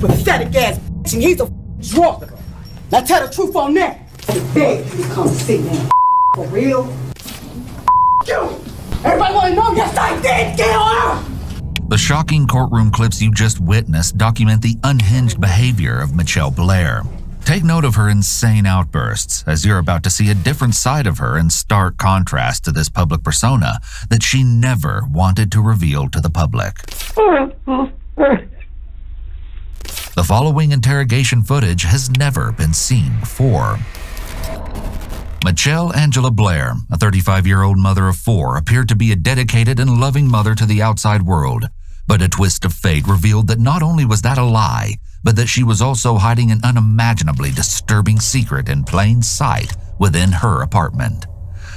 pathetic ass bitch, and he's a drunk. Now tell the truth on that. I beg you to come sit down. For real? You! Everybody wanna know? Yes, I did kill her! The shocking courtroom clips you just witnessed document the unhinged behavior of Mitchelle Blair. Take note of her insane outbursts, as you're about to see a different side of her in stark contrast to this public persona that she never wanted to reveal to the public. The following interrogation footage has never been seen before. Mitchelle Angela Blair, a 35-year-old mother of 4, appeared to be a dedicated and loving mother to the outside world. But a twist of fate revealed that not only was that a lie, but that she was also hiding an unimaginably disturbing secret in plain sight within her apartment.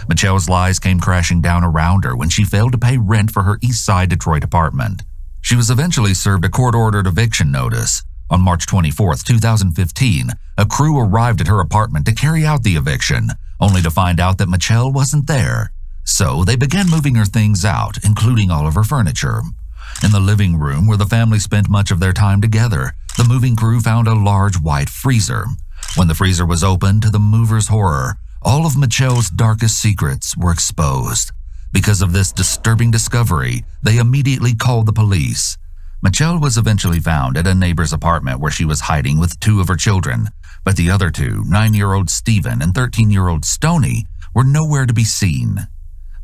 Mitchelle's lies came crashing down around her when she failed to pay rent for her East Side Detroit apartment. She was eventually served a court-ordered eviction notice. On March 24, 2015, a crew arrived at her apartment to carry out the eviction, only to find out that Mitchelle wasn't there. So they began moving her things out, including all of her furniture. In the living room, where the family spent much of their time together, the moving crew found a large white freezer. When the freezer was opened, to the movers' horror, all of Mitchelle's darkest secrets were exposed. Because of this disturbing discovery, they immediately called the police. Mitchelle was eventually found at a neighbor's apartment where she was hiding with 2 of her children, but the other 2, 9-year-old Stephen and 13-year-old Stoney, were nowhere to be seen.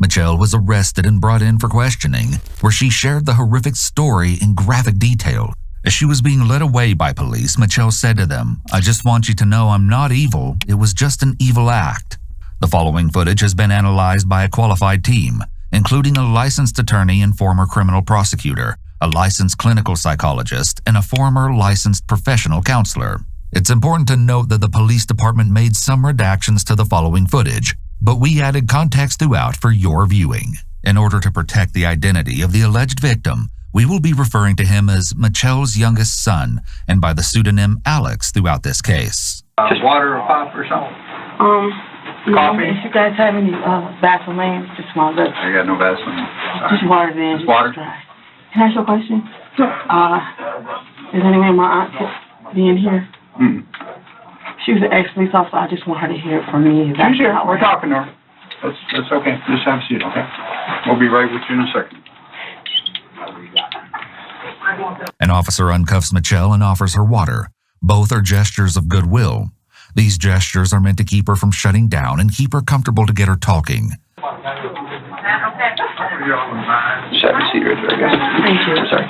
Mitchelle was arrested and brought in for questioning, where she shared the horrific story in graphic detail. As she was being led away by police, Mitchelle said to them, "I just want you to know I'm not evil. It was just an evil act." The following footage has been analyzed by a qualified team, including a licensed attorney and former criminal prosecutor, a licensed clinical psychologist, and a former licensed professional counselor. It's important to note that the police department made some redactions to the following footage, but we added context throughout for your viewing. In order to protect the identity of the alleged victim, we will be referring to him as Mitchelle's youngest son and by the pseudonym Alex throughout this case. Just water or pop or something? Coffee? If you guys have any Vaseline, just small bit. I got no Vaseline. Just water then. Just water? Can I ask you a question? Is any way my aunt could be in here? She was an ex-police officer. I just want her to hear it from me. She's here. We're talking to her. That's okay. Just have a seat, okay? We'll be right with you in a second. An officer uncuffs Mitchelle and offers her water. Both are gestures of goodwill. These gestures are meant to keep her from shutting down and keep her comfortable to get her talking. Just have a seat right there, I guess. Thank you. Sorry.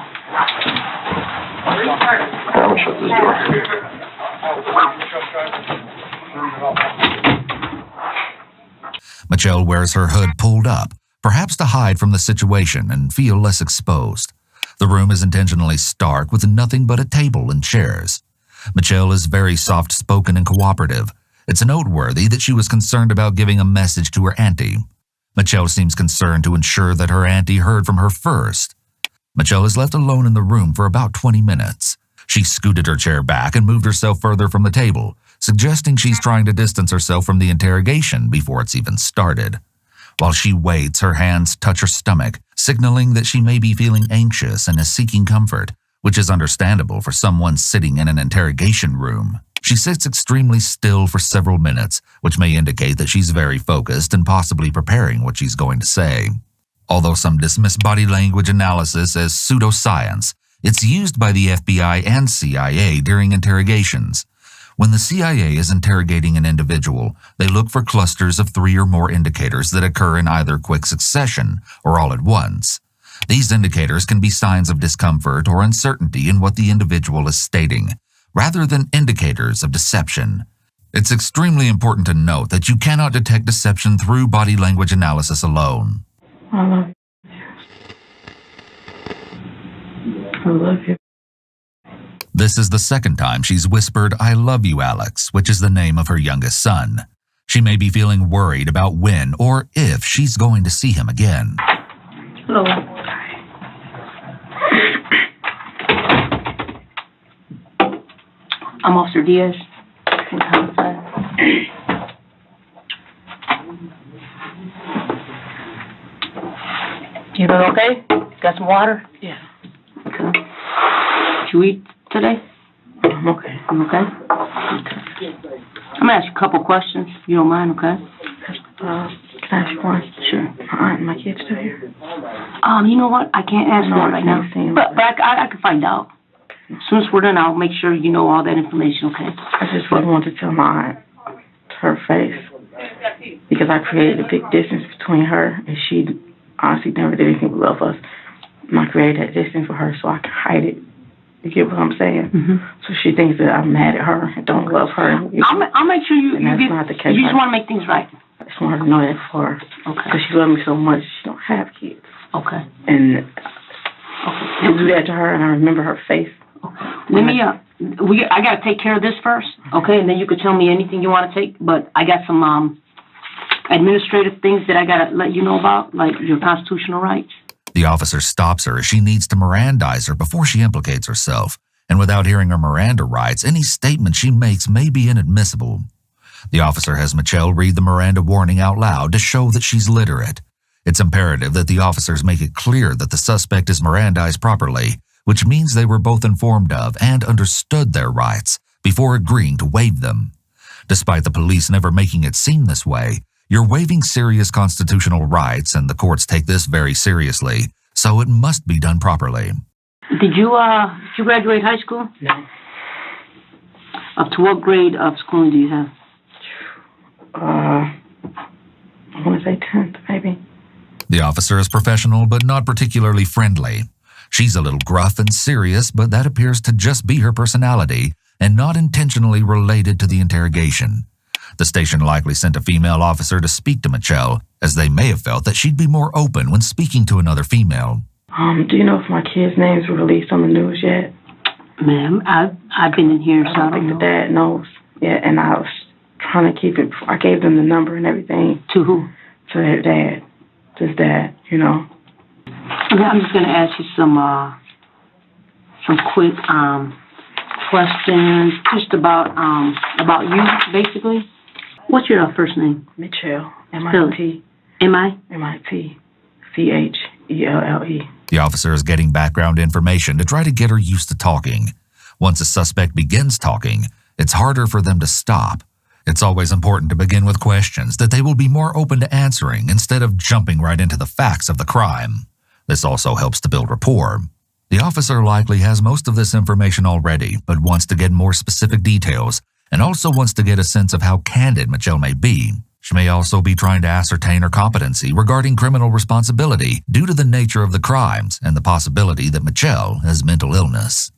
I'm going to shut this door. Mitchelle wears her hood pulled up, perhaps to hide from the situation and feel less exposed. The room is intentionally stark with nothing but a table and chairs. Mitchelle is very soft-spoken and cooperative. It's noteworthy that she was concerned about giving a message to her auntie. Mitchelle seems concerned to ensure that her auntie heard from her first. Mitchelle is left alone in the room for about 20 minutes. She scooted her chair back and moved herself further from the table, suggesting she's trying to distance herself from the interrogation before it's even started. While she waits, her hands touch her stomach, signaling that she may be feeling anxious and is seeking comfort, which is understandable for someone sitting in an interrogation room. She sits extremely still for several minutes, which may indicate that she's very focused and possibly preparing what she's going to say. Although some dismiss body language analysis as pseudoscience, it's used by the FBI and CIA during interrogations. When the CIA is interrogating an individual, they look for clusters of 3 or more indicators that occur in either quick succession or all at once. These indicators can be signs of discomfort or uncertainty in what the individual is stating, rather than indicators of deception. It's extremely important to note that you cannot detect deception through body language analysis alone. I love you. I love you. This is the second time she's whispered, "I love you, Alex," which is the name of her youngest son. She may be feeling worried about when or if she's going to see him again. Hello. I'm Officer Diaz. You doing okay? Got some water? Yeah. Okay. Did you eat today? I'm okay. You okay? Okay. I'm gonna ask you a couple questions, if you don't mind, okay? Can I ask you one? Sure. My aunt and my kids still here? You know what? I can't ask No, that I right can't now. see 'em. But I can find out. As soon as we're done, I'll make sure you know all that information, okay? I just really want to tell my aunt to her face, because I created a big distance between her, and she honestly never did anything but love us. And I created that distance with her so I can hide it. You get what I'm saying? Mm-hmm. So she thinks that I'm mad at her and don't love her. I'll make sure you And that's get, not the case. you just want to make things right. I just want her to know that for her. Okay. Because she loves me so much. She don't have kids. Okay. And Okay. to do that to her, and I remember her face. Okay. Let me, I gotta take care of this first, okay? And then you could tell me anything you want to take, but I got some, administrative things that I gotta let you know about, like your constitutional rights. The officer stops her as she needs to Mirandize her before she implicates herself, and without hearing her Miranda rights, any statement she makes may be inadmissible. The officer has Mitchelle read the Miranda warning out loud to show that she's literate. It's imperative that the officers make it clear that the suspect is Mirandized properly, which means they were both informed of and understood their rights before agreeing to waive them. Despite the police never making it seem this way, you're waiving serious constitutional rights, and the courts take this very seriously, so it must be done properly. Did you graduate high school? No. Up to what grade of schooling do you have? I want to say 10th, maybe. The officer is professional but not particularly friendly. She's a little gruff and serious, but that appears to just be her personality and not intentionally related to the interrogation. The station likely sent a female officer to speak to Mitchelle, as they may have felt that she'd be more open when speaking to another female. Do you know if my kids' names were released on the news yet? Ma'am, I've been in here, so I don't think the dad knows. Yeah, and I was trying to keep it. I gave them the number and everything. To who? To their dad. To his dad, you know. Okay, I'm just gonna ask you some quick questions, just about you, basically. What's your first name? Mitchelle. M-I-T. M-I? M-I-T. C-H-E-L-L-E. The officer is getting background information to try to get her used to talking. Once a suspect begins talking, it's harder for them to stop. It's always important to begin with questions that they will be more open to answering instead of jumping right into the facts of the crime. This also helps to build rapport. The officer likely has most of this information already, but wants to get more specific details and also wants to get a sense of how candid Mitchelle may be. She may also be trying to ascertain her competency regarding criminal responsibility due to the nature of the crimes and the possibility that Mitchelle has mental illness.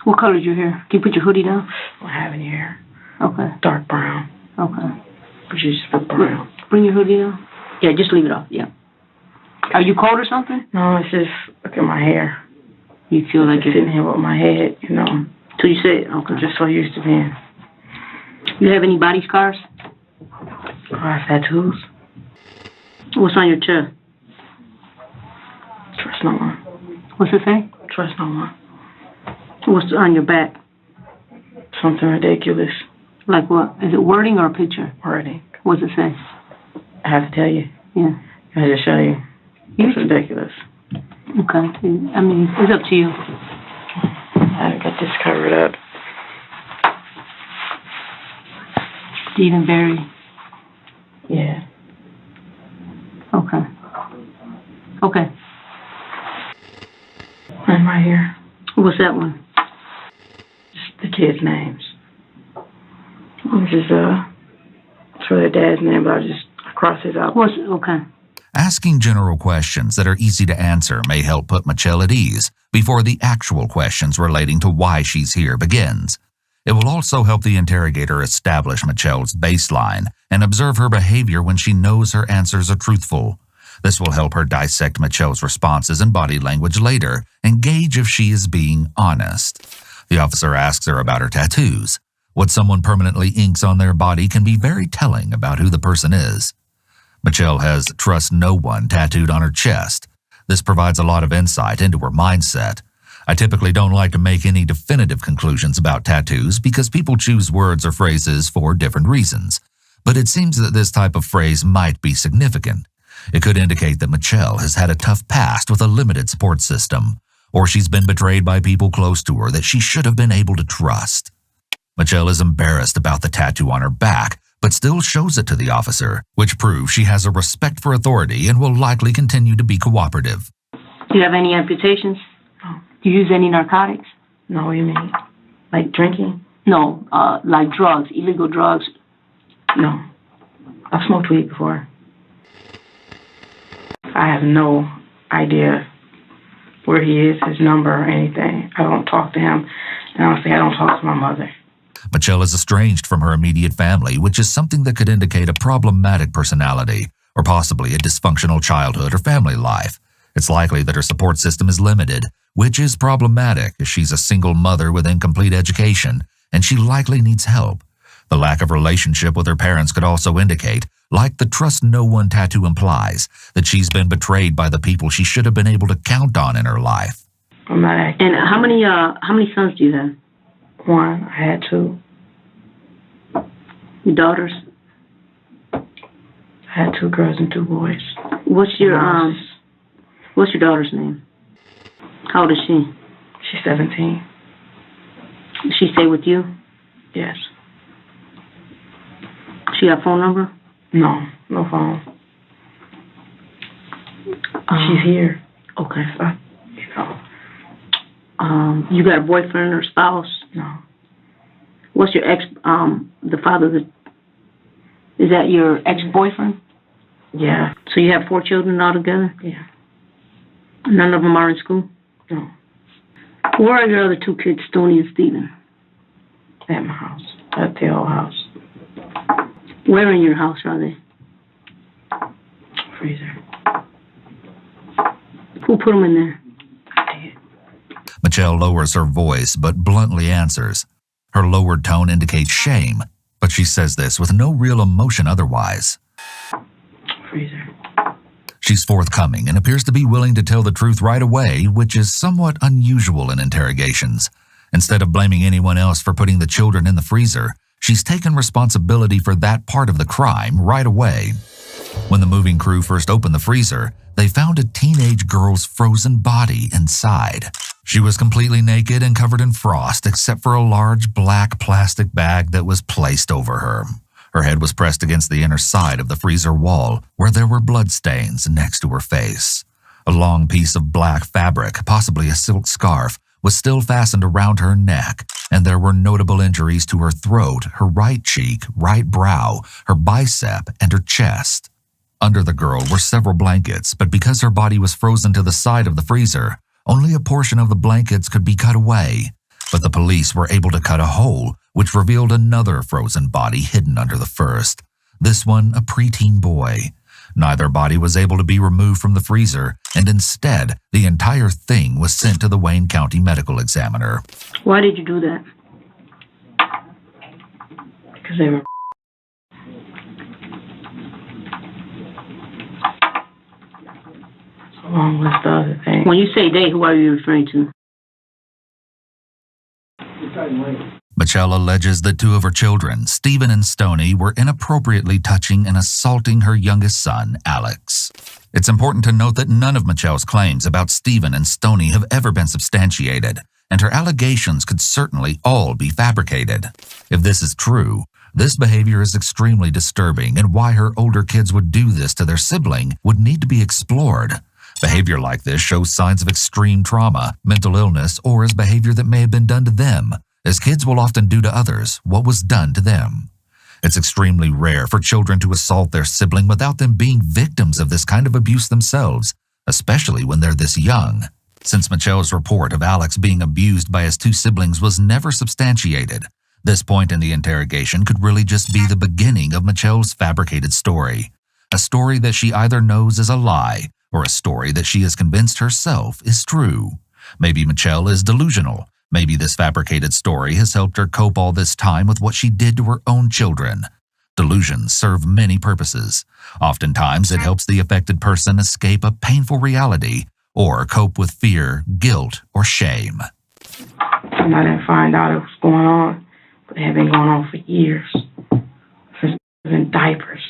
What color is your hair? Can you put your hoodie down? I have in here. Okay. Dark brown. Okay. But you just put brown. Bring your hoodie down. Yeah, just leave it off. Yeah. Are you cold or something? No, it's just, look at my hair. You feel like Just sitting here with my head, you know. So you say, okay. I'm just so used to being. You have any body scars? I have tattoos. What's on your chest? Trust no one. What's it say? Trust no one. What's on your back? Something ridiculous. Like what? Is it wording or a picture? Wording. What's it say? I have to tell you. Yeah. I have to show you. It's ridiculous. Okay. I mean, it's up to you. I got this covered up. Stephen Berry. Yeah. Okay. Okay. I'm right here. What's that one? Just the kids' names. This is it's for their dad's name, but I crossed his out. Okay. Asking general questions that are easy to answer may help put Mitchelle at ease before the actual questions relating to why she's here begins. It will also help the interrogator establish Mitchelle's baseline and observe her behavior when she knows her answers are truthful. This will help her dissect Mitchelle's responses and body language later and gauge if she is being honest. The officer asks her about her tattoos. What someone permanently inks on their body can be very telling about who the person is. Mitchelle has "trust no one" tattooed on her chest. This provides a lot of insight into her mindset. I typically don't like to make any definitive conclusions about tattoos because people choose words or phrases for different reasons, but it seems that this type of phrase might be significant. It could indicate that Mitchelle has had a tough past with a limited support system, or she's been betrayed by people close to her that she should have been able to trust. Mitchelle is embarrassed about the tattoo on her back, but still shows it to the officer, which proves she has a respect for authority and will likely continue to be cooperative. Do you have any amputations? No. Do you use any narcotics? No, what do you mean? Like drinking? No, like drugs, illegal drugs. No. I've smoked weed before. I have no idea where he is, his number, or anything. I don't talk to him, and honestly, I don't talk to my mother. Mitchelle is estranged from her immediate family, which is something that could indicate a problematic personality, or possibly a dysfunctional childhood or family life. It's likely that her support system is limited, which is problematic as she's a single mother with incomplete education, and she likely needs help. The lack of relationship with her parents could also indicate, like the trust no one tattoo implies, that she's been betrayed by the people she should have been able to count on in her life. I'm not acting. And how many sons do you have? One, I had two. Your daughters? I had 2 girls and 2 boys. What's your daughter's name? How old is she? She's 17. Does she stay with you? Yes. She got a phone number? No, no phone. She's here. Okay. So, you know. You got a boyfriend or spouse? No. What's your the father of is that your ex-boyfriend? Yeah. So you have 4 children altogether? Yeah. None of them are in school? No. Where are your other 2 kids, Stoney and Steven? At my house. At the old house. Where in your house are they? Freezer. Who put them in there? I did. Mitchelle lowers her voice but bluntly answers. Her lowered tone indicates shame, but she says this with no real emotion otherwise. Freezer. She's forthcoming and appears to be willing to tell the truth right away, which is somewhat unusual in interrogations. Instead of blaming anyone else for putting the children in the freezer, she's taken responsibility for that part of the crime right away. When the moving crew first opened the freezer, they found a teenage girl's frozen body inside. She was completely naked and covered in frost except for a large black plastic bag that was placed over her. Her head was pressed against the inner side of the freezer wall, where there were bloodstains next to her face. A long piece of black fabric, possibly a silk scarf, was still fastened around her neck, and there were notable injuries to her throat, her right cheek, right brow, her bicep, and her chest. Under the girl were several blankets, but because her body was frozen to the side of the freezer, only a portion of the blankets could be cut away. But the police were able to cut a hole, which revealed another frozen body hidden under the first. This one, a preteen boy. Neither body was able to be removed from the freezer, and instead, the entire thing was sent to the Wayne County Medical Examiner. Why did you do that? Because they were. Along with the other thing. When you say they, who are you referring to? Mitchelle alleges that 2 of her children, Steven and Stoney, were inappropriately touching and assaulting her youngest son, Alex. It's important to note that none of Mitchelle's claims about Steven and Stoney have ever been substantiated, and her allegations could certainly all be fabricated. If this is true, this behavior is extremely disturbing, and why her older kids would do this to their sibling would need to be explored. Behavior like this shows signs of extreme trauma, mental illness, or as behavior that may have been done to them, as kids will often do to others what was done to them. It's extremely rare for children to assault their sibling without them being victims of this kind of abuse themselves, especially when they're this young. Since Mitchelle's report of Alex being abused by his 2 siblings was never substantiated, this point in the interrogation could really just be the beginning of Mitchelle's fabricated story. A story that she either knows is a lie, or a story that she is convinced herself is true. Maybe Mitchelle is delusional. Maybe this fabricated story has helped her cope all this time with what she did to her own children. Delusions serve many purposes. Oftentimes, it helps the affected person escape a painful reality or cope with fear, guilt, or shame. And I didn't find out it was going on, but it had been going on for years. Since I was in diapers.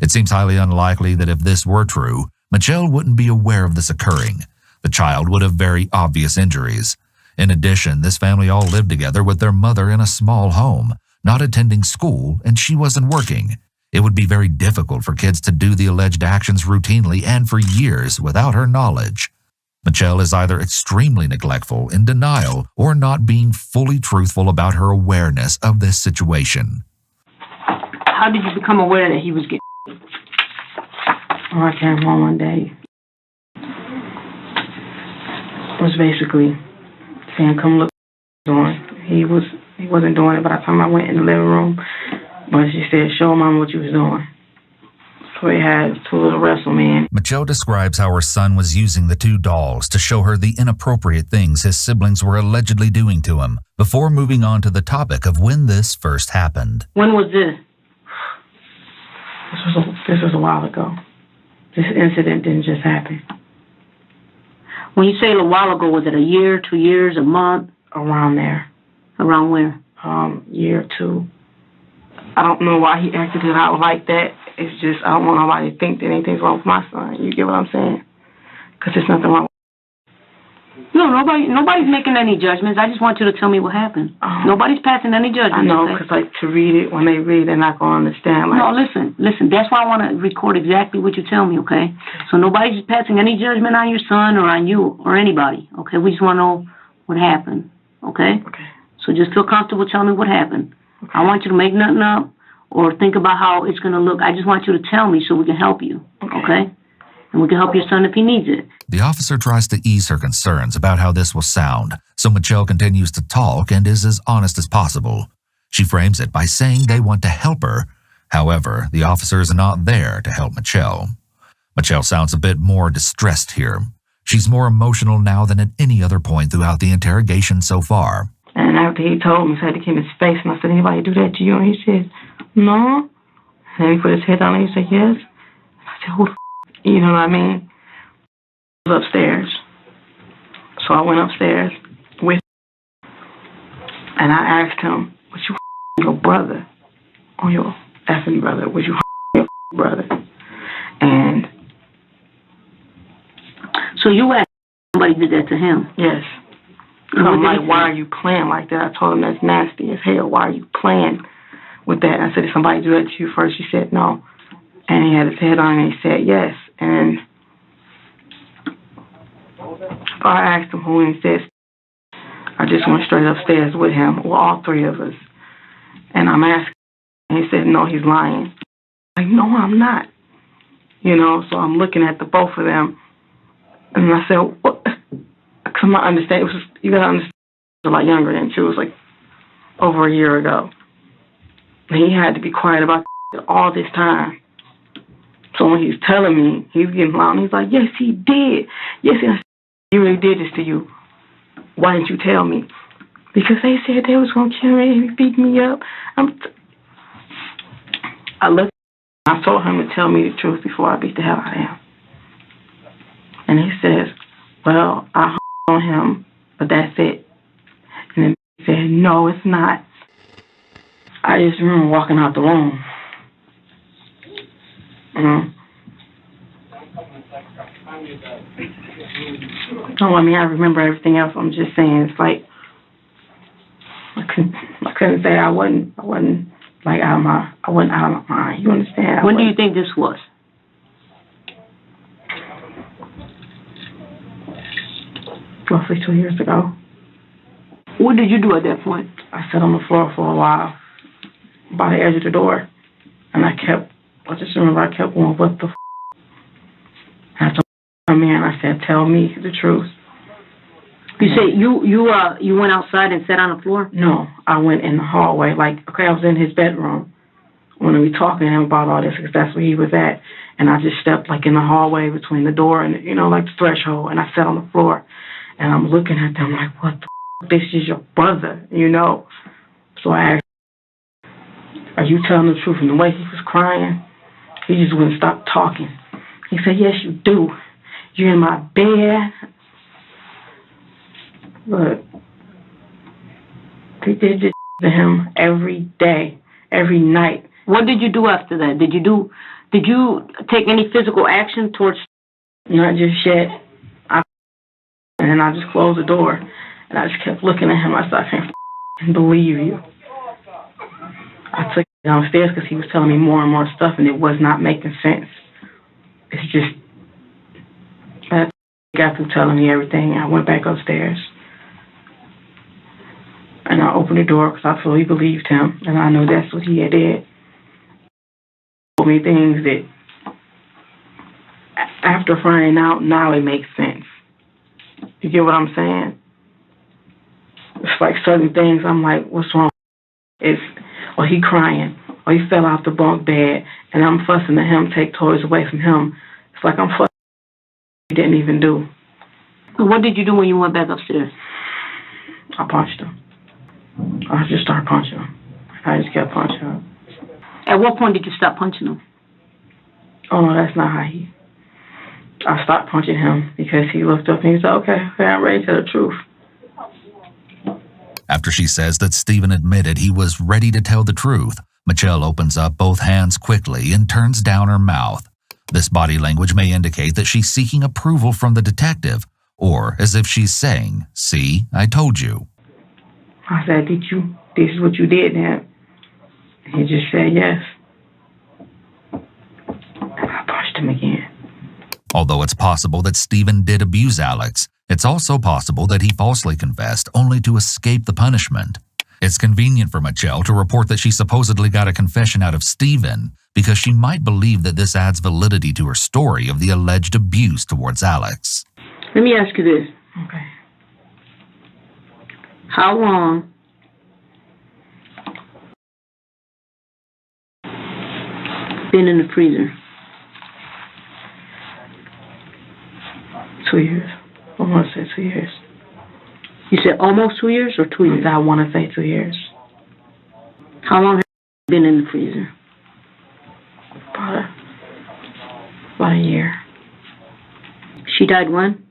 It seems highly unlikely that if this were true, Mitchelle wouldn't be aware of this occurring. The child would have very obvious injuries. In addition, this family all lived together with their mother in a small home, not attending school, and she wasn't working. It would be very difficult for kids to do the alleged actions routinely and for years without her knowledge. Mitchelle is either extremely neglectful, in denial, or not being fully truthful about her awareness of this situation. How did you become aware that he was getting? Oh, I came home one day. It was basically saying, "Come look what you're doing." He wasn't doing it by the time I went in the living room. But she said, "Show Mama what you was doing." So he had two little wrestle men. Mitchelle describes how her son was using the two dolls to show her the inappropriate things his siblings were allegedly doing to him, before moving on to the topic of when this first happened. When was this? This was a while ago. This incident didn't just happen. When you say a while ago, was it a year, 2 years, a month? Around there. Around where? Year or two. I don't know why he acted it out like that. It's just, I don't want nobody to think that anything's wrong with my son. You get what I'm saying? Because there's nothing wrong. No, nobody's making any judgments. I just want you to tell me what happened. Nobody's passing any judgments. I know, okay? because like to read it, when they read, they're not going to understand. Like, no, listen. That's why I want to record exactly what you tell me, okay? So nobody's passing any judgment on your son or on you or anybody, okay? We just want to know what happened, okay? Okay. So just feel comfortable telling me what happened. Okay. I want you to make nothing up or think about how it's going to look. I just want you to tell me so we can help you, okay? And we can help your son if he needs it. The officer tries to ease her concerns about how this will sound, so Mitchelle continues to talk and is as honest as possible. She frames it by saying they want to help her. However, the officer is not there to help Mitchelle. Mitchelle sounds a bit more distressed here. She's more emotional now than at any other point throughout the interrogation so far. And after he told me, so I had to keep his face, and I said, "Anybody do that to you?" And he said, "No." And then he put his head down and he said, "Yes." I said, "Who the f***?" You know what I mean? He was upstairs. So I went upstairs with him, and I asked him, "Was you your brother? Or your effing brother? Was you your brother?" And so you asked somebody did that to him? yes. So I'm like, "Why are you playing like that?" I told him, "That's nasty as hell. Why are you playing with that?" I said, "Did somebody do that to you first?" He said, "No." And he had his head on and he said, "Yes." And I asked him who, and he said, I just went straight upstairs with him, well, all three of us. And I'm asking, and he said, "No, he's lying." I'm like, "No, I'm not." You know, so I'm looking at the both of them. And I said, "What?" Because I understand, it was just, you got to understand, I was a lot younger than too. It was like over a year ago. And he had to be quiet about all this time. So when he's telling me, he's getting loud. He's like, "Yes, he did. Yes, he really did this to you. Why didn't you tell me?" Because they said they was going to kill me, beat me up. I told him to tell me the truth before I beat the hell out of him. And he says, "Well, I hung on him, but that's it." And then he said, "No, it's not." I just remember walking out the room. No, I mean, I remember everything else. I'm just saying, it's like, I couldn't say I wasn't like out of my mind. You understand? When do you think this was? Roughly 2 years ago. What did you do at that point? I sat on the floor for a while, by the edge of the door, and I just remember I kept going, "What the f***?" And I told my man, I said, "Tell me the truth." You say you went outside and sat on the floor? No, I went in the hallway. Like, okay, I was in his bedroom when we were talking to him about all this, because that's where he was at. And I just stepped like in the hallway between the door and, you know, like the threshold, and I sat on the floor. And I'm looking at them like, "What the f***? This is your brother, you know?" So I asked, "Are you telling the truth?" And the way he was crying, he just wouldn't stop talking. He said, "Yes, you do. You're in my bed." Look, they did this to him every day, every night. What did you do after that? Did you take any physical action towards? Not just yet. And then I just closed the door, and I just kept looking at him. I said, I can't believe you. I took him downstairs because he was telling me more and more stuff, and it was not making sense. It's just, I got through telling me everything. I went back upstairs, and I opened the door because I fully believed him, and I knew that's what he had did. He told me things that, after finding out, now it makes sense. You get what I'm saying? It's like certain things, I'm like, what's wrong? Or he crying, or he fell off the bunk bed, and I'm fussing at him, take toys away from him. It's like I'm fussing he didn't even do. What did you do when you went back upstairs? I punched him. I just started punching him. I just kept punching him. At what point did you stop punching him? Oh, no, that's not how I stopped punching him because he looked up and he said, okay, I'm ready to tell the truth. After she says that Stephen admitted he was ready to tell the truth, Mitchelle opens up both hands quickly and turns down her mouth. This body language may indicate that she's seeking approval from the detective, or as if she's saying, see, I told you. I said, this is what you did, Dad? He just said yes. And I punched him again. Although it's possible that Stephen did abuse Alex, it's also possible that he falsely confessed only to escape the punishment. It's convenient for Mitchelle to report that she supposedly got a confession out of Stephen because she might believe that this adds validity to her story of the alleged abuse towards Alex. Let me ask you this. Okay. How long been in the freezer? 2 years. I want to say 2 years. You said almost 2 years or 2 years? I want to say 2 years. How long have you been in the freezer? About a year. She died when?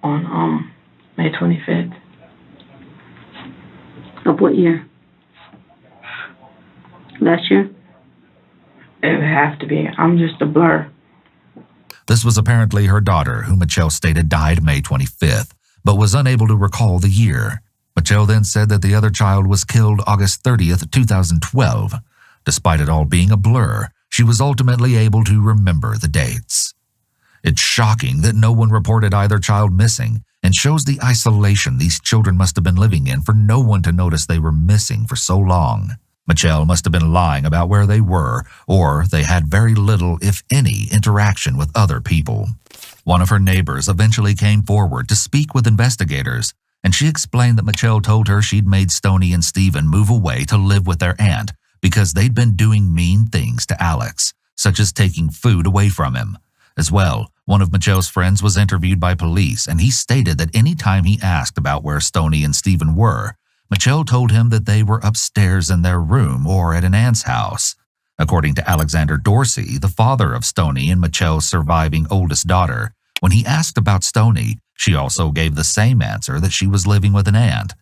On May 25th. Of what year? Last year? It would have to be. I'm just a blur. This was apparently her daughter, who Mitchelle stated died May 25th, but was unable to recall the year. Mitchelle then said that the other child was killed August 30th, 2012. Despite it all being a blur, she was ultimately able to remember the dates. It's shocking that no one reported either child missing and shows the isolation these children must have been living in for no one to notice they were missing for so long. Mitchelle must have been lying about where they were, or they had very little, if any, interaction with other people. One of her neighbors eventually came forward to speak with investigators, and she explained that Mitchelle told her she'd made Stoney and Stephen move away to live with their aunt because they'd been doing mean things to Alex, such as taking food away from him. As well, one of Mitchelle's friends was interviewed by police, and he stated that any time he asked about where Stoney and Stephen were, Mitchelle told him that they were upstairs in their room or at an aunt's house. According to Alexander Dorsey, the father of Stoney and Mitchelle's surviving oldest daughter, when he asked about Stoney, she also gave the same answer that she was living with an aunt.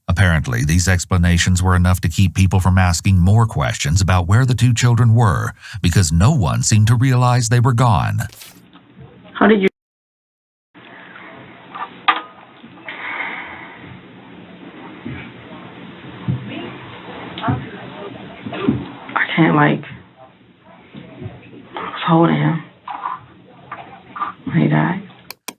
Apparently, these explanations were enough to keep people from asking more questions about where the two children were, because no one seemed to realize they were gone. How did you? I can't, I was holding him when he died.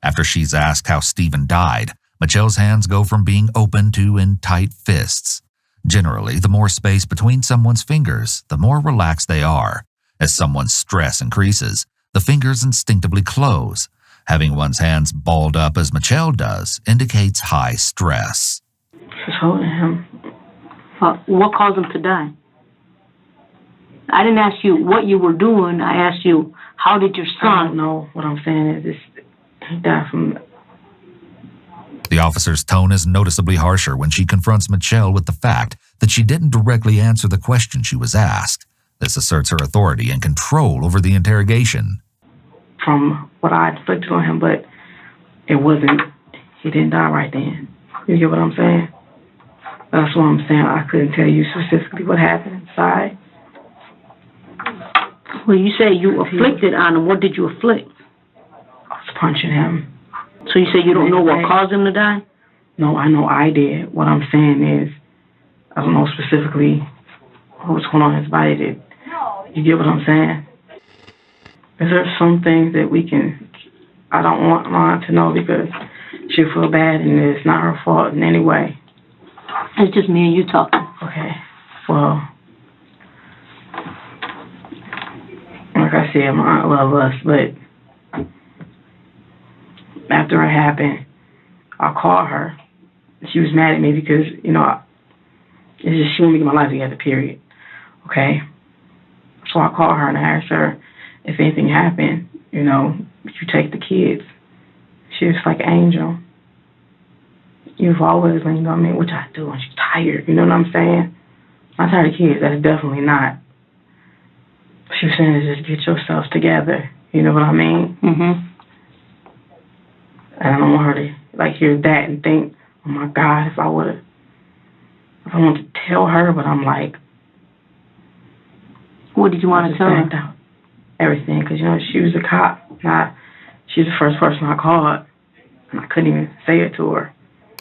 After she's asked how Stephen died, Mitchelle's hands go from being open to in tight fists. Generally, the more space between someone's fingers, the more relaxed they are. As someone's stress increases, the fingers instinctively close. Having one's hands balled up as Mitchelle does indicates high stress. Just holding him. What caused him to die? I didn't ask you what you were doing. I asked you, how did your son... I don't know. What I'm saying is he died from... The officer's tone is noticeably harsher when she confronts Mitchelle with the fact that she didn't directly answer the question she was asked. This asserts her authority and control over the interrogation. From what I inflicted on him, but it wasn't... He didn't die right then. You get what I'm saying? That's what I'm saying. I couldn't tell you specifically what happened inside. Well, you say you afflicted on him. What did you afflict? I was punching him. So you say you don't know what caused him to die? No, I know I did. What I'm saying is, I don't know specifically what's going on in his body. You get what I'm saying? Is there some things that we can... I don't want Mom to know because she'll feel bad and it's not her fault in any way. It's just me and you talking. Okay. Well, like I said, my aunt loves us, but after it happened, I called her. She was mad at me because, you know, it's just she wouldn't get my life together, period. Okay? So I called her and I asked her if anything happened, you know, you take the kids. She was like an angel. You've always leaned on me, which I do, and she's tired, you know what I'm saying? I'm tired of kids, that's definitely not. She was saying to just get yourself together, you know what I mean? Mm-hmm. And I don't want her to, like, hear that and think, oh my God, if I wanted to tell her, but I'm like... What did you want to tell her? Out everything, because, you know, she was a cop. She's the first person I called, and I couldn't even say it to her.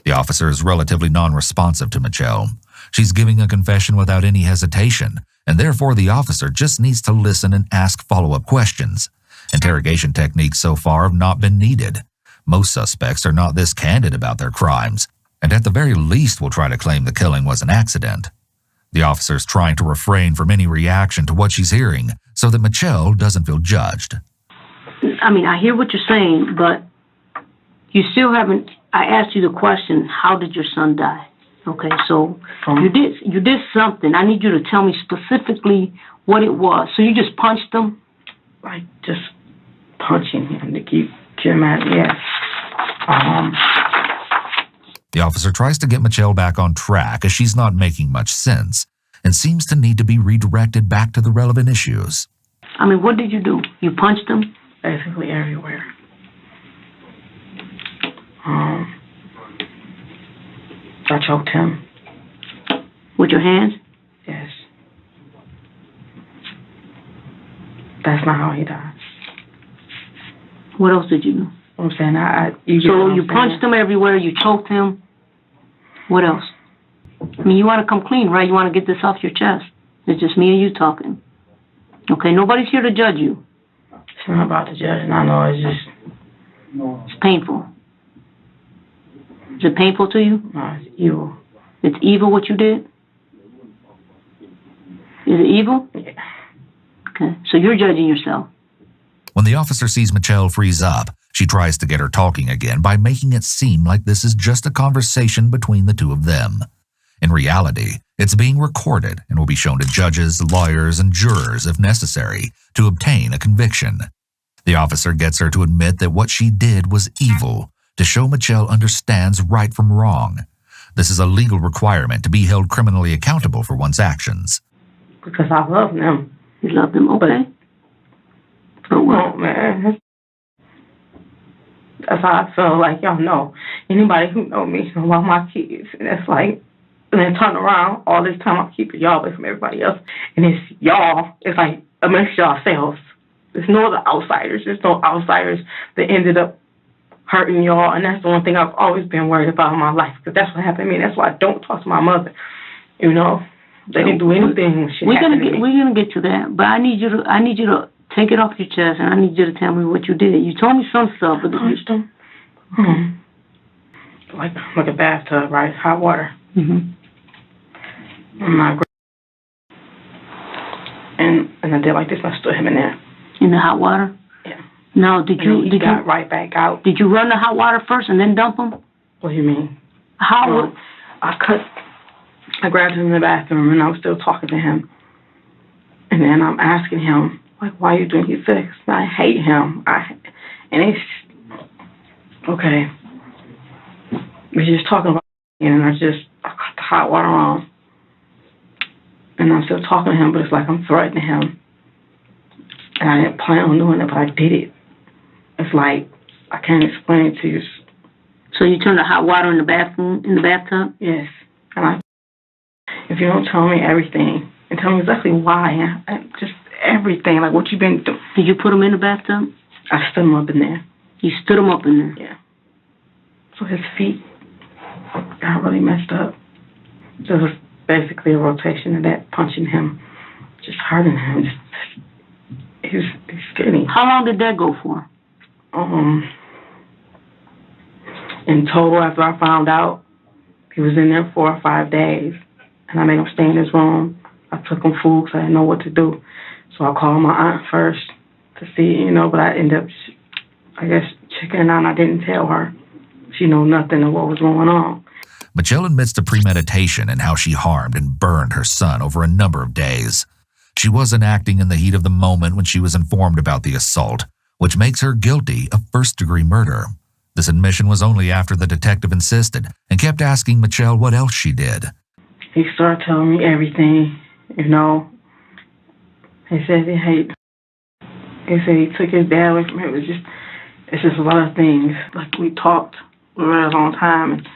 The officer is relatively non-responsive to Mitchelle. She's giving a confession without any hesitation, and therefore the officer just needs to listen and ask follow-up questions. Interrogation techniques so far have not been needed. Most suspects are not this candid about their crimes, and at the very least will try to claim the killing was an accident. The officer's trying to refrain from any reaction to what she's hearing so that Mitchelle doesn't feel judged. I mean, I hear what you're saying, but you still haven't... I asked you the question, how did your son die? Okay, so you did something. I need you to tell me specifically what it was. So you just punched him? Like, just punching him to keep him at, yes. The officer tries to get Mitchelle back on track as she's not making much sense and seems to need to be redirected back to the relevant issues. I mean, what did you do? You punched him? Basically everywhere. I choked him. With your hands? Yes. That's not how he died. What else did you do? I'm saying, you punched him everywhere, you choked him. What else? I mean, you want to come clean, right? You want to get this off your chest. It's just me and you talking. Okay, nobody's here to judge you. It's not about the judging, I know, it's just... It's painful. Is it painful to you? No, it's evil. It's evil what you did? Is it evil? Yeah. Okay, so you're judging yourself. When the officer sees Mitchelle freeze up, she tries to get her talking again by making it seem like this is just a conversation between the two of them. In reality, it's being recorded and will be shown to judges, lawyers, and jurors if necessary to obtain a conviction. The officer gets her to admit that what she did was evil, to show Mitchelle understands right from wrong. This is a legal requirement to be held criminally accountable for one's actions. Because I love them. You love them, okay. But what? Oh, man. That's how I feel, like, y'all know. Anybody who know me know about my kids. And it's like, and then turn around, all this time I'm keeping y'all away from everybody else. And it's y'all. It's like amongst yourselves. There's no other outsiders. There's no outsiders that ended up hurting y'all, and that's the one thing I've always been worried about in my life, because that's what happened to me. That's why I don't talk to my mother. You know, they didn't do anything when shit happened to me. We're gonna get to that, but I need you to take it off your chest, and I need you to tell me what you did. You told me some stuff, but like a bathtub, right? Hot water. And I did like this. And I stood him in there. In the hot water. Yeah. No, did you got right back out? Did you run the hot water first and then dump him? What do you mean? How? I grabbed him in the bathroom and I was still talking to him. And then I'm asking him, like, why are you doing? He said, I hate him. And it's okay. We're just talking about it, and I cut the hot water on. And I'm still talking to him, but it's like I'm threatening him. And I didn't plan on doing it, but I did it. It's like, I can't explain it to you. So you turned the hot water in the bathroom, in the bathtub? Yes. And if you don't tell me everything, and tell me exactly why, and just everything, like what you've been doing. Did you put him in the bathtub? I stood him up in there. You stood him up in there? Yeah. So his feet got really messed up. There was basically a rotation of that, punching him, just hurting him. He's skinny. How long did that go for? In total, after I found out, he was in there 4 or 5 days, and I made him stay in his room. I took him food because I didn't know what to do. So I called my aunt first to see, but I ended up, I guess, checking out, and I didn't tell her. She knew nothing of what was going on. Mitchelle admits to premeditation and how she harmed and burned her son over a number of days. She wasn't acting in the heat of the moment when she was informed about the assault, which makes her guilty of first-degree murder. This admission was only after the detective insisted and kept asking Mitchelle what else she did. He started telling me everything, He said he said he took his dad away from him. It's just a lot of things. Like, we talked for a very long time, and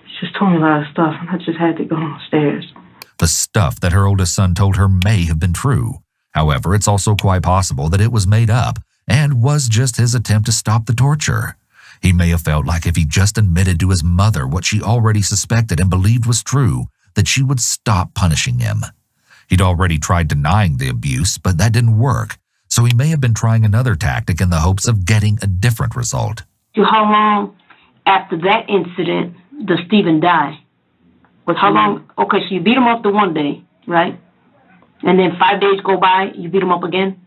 he just told me a lot of stuff, and I just had to go downstairs. The stuff that her oldest son told her may have been true. However, it's also quite possible that it was made up and was just his attempt to stop the torture. He may have felt like if he just admitted to his mother what she already suspected and believed was true, that she would stop punishing him. He'd already tried denying the abuse, but that didn't work, so he may have been trying another tactic in the hopes of getting a different result. How long after that incident does Stephen die? How long? Okay, so you beat him up the one day, right? And then 5 days go by, you beat him up again?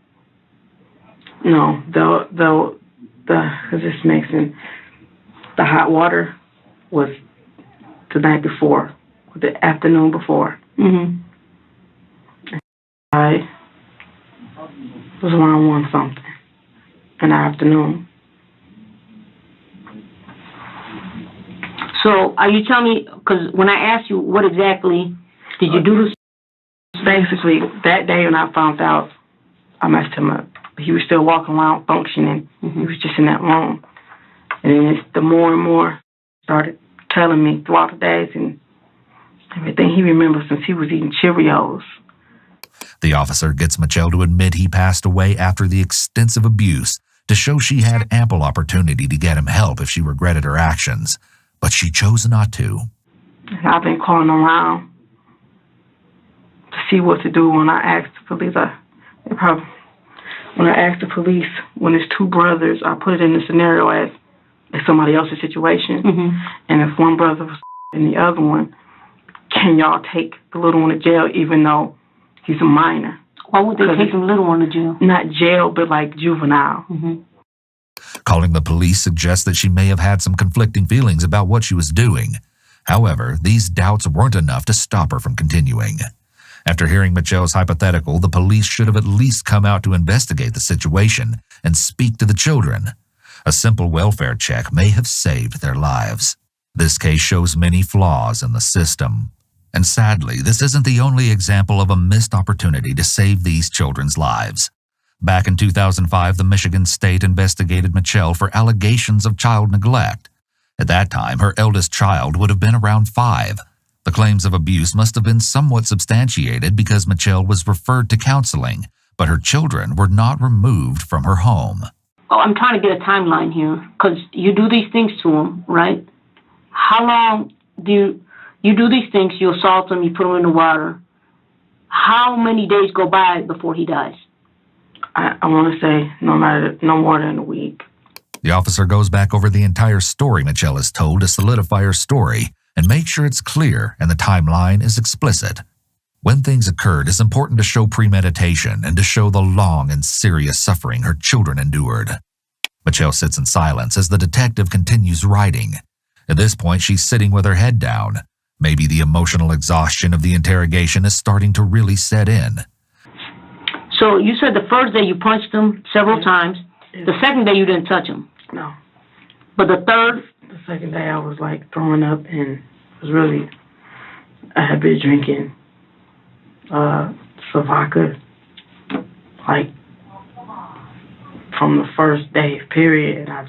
No, because it's mixing. The hot water was the night before, the afternoon before. Mm-hmm. I was around 1 something in the afternoon. So are you telling me, because when I asked you what exactly did you do to... Basically, that day when I found out, I messed him up. He was still walking around functioning. Mm-hmm. He was just in that room. And then the more and more started telling me throughout the days and everything he remembers since he was eating Cheerios. The officer gets Mitchelle to admit he passed away after the extensive abuse to show she had ample opportunity to get him help if she regretted her actions, but she chose not to. And I've been calling around to see what to do when I asked the police. When I asked the police, when it's 2 brothers, I put it in the scenario as it's somebody else's situation. Mm-hmm. And if one brother was and the other one, can y'all take the little one to jail even though he's a minor? Why would they take the little one to jail? Not jail, but like juvenile. Mm-hmm. Calling the police suggests that she may have had some conflicting feelings about what she was doing. However, these doubts weren't enough to stop her from continuing. After hearing Mitchelle's hypothetical, the police should have at least come out to investigate the situation and speak to the children. A simple welfare check may have saved their lives. This case shows many flaws in the system. And sadly, this isn't the only example of a missed opportunity to save these children's lives. Back in 2005, the Michigan State investigated Mitchelle for allegations of child neglect. At that time, her eldest child would have been around 5. The claims of abuse must have been somewhat substantiated because Mitchelle was referred to counseling, but her children were not removed from her home. Oh, I'm trying to get a timeline here, because you do these things to him, right? How long do you do these things? You assault him, you put him in the water. How many days go by before he dies? I want to say no more than a week. The officer goes back over the entire story Mitchelle has told to solidify her story and make sure it's clear and the timeline is explicit. When things occurred, it's important to show premeditation and to show the long and serious suffering her children endured. Mitchelle sits in silence as the detective continues writing. At this point, she's sitting with her head down. Maybe the emotional exhaustion of the interrogation is starting to really set in. So you said the first day you punched him several times. The second day you didn't touch him. No. But the third? The second day I was like throwing up and was really, I had been drinking Savaca, like from the first day period. I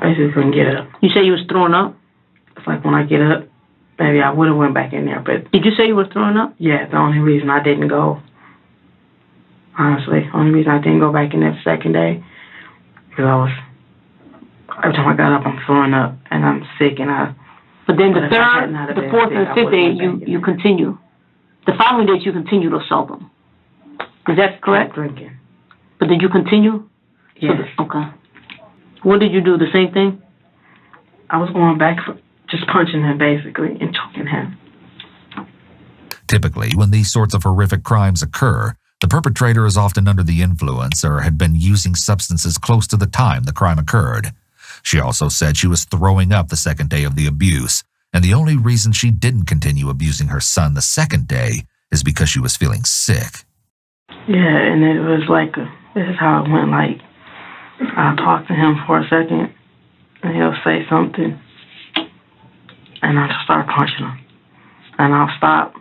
basically couldn't get up. You say you was throwing up? It's like when I get up, maybe I would have went back in there, but... Did you say you were throwing up? Yeah, the only reason I didn't go, honestly. Only reason I didn't go back in that second day because every time I got up, I'm throwing up and I'm sick and But then the third, the fourth, and the fifth day, you continue. The following days, you continue to assault them. Is that correct? Drinking. But did you continue? Yes. Okay. What did you do? The same thing? I was going back for just punching him, basically, and choking him. Typically, when these sorts of horrific crimes occur, the perpetrator is often under the influence or had been using substances close to the time the crime occurred. She also said she was throwing up the second day of the abuse, and the only reason she didn't continue abusing her son the second day is because she was feeling sick. Yeah, and it was like, this is how it went, like, I'll talk to him for a second, and he'll say something, and I'll just start punching him. And I'll stop,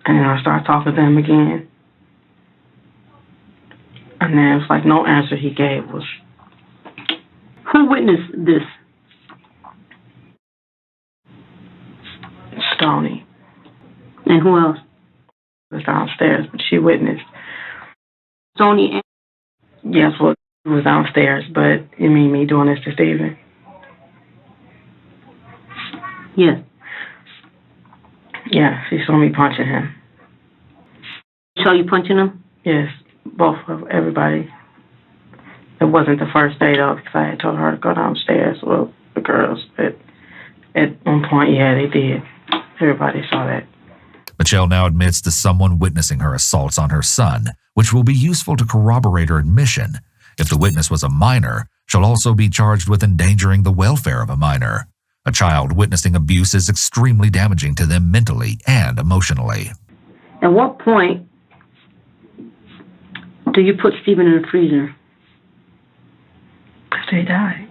and then I'll start talking to him again. And then it was like no answer he gave was... Who witnessed this? Stoney. And who else? Was downstairs, but she witnessed. Stoney and... Yes, well, he was downstairs, but you mean me doing this to Steven? Yes. Yeah, she saw me punching him. Saw you punching him? Yes, both of everybody. It wasn't the first day, though, because I had told her to go downstairs with the girls. But at one point, yeah, they did. Everybody saw that. Mitchelle now admits to someone witnessing her assaults on her son, which will be useful to corroborate her admission. If the witness was a minor, she'll also be charged with endangering the welfare of a minor. A child witnessing abuse is extremely damaging to them mentally and emotionally. At what point do you put Steven in the freezer? After he died.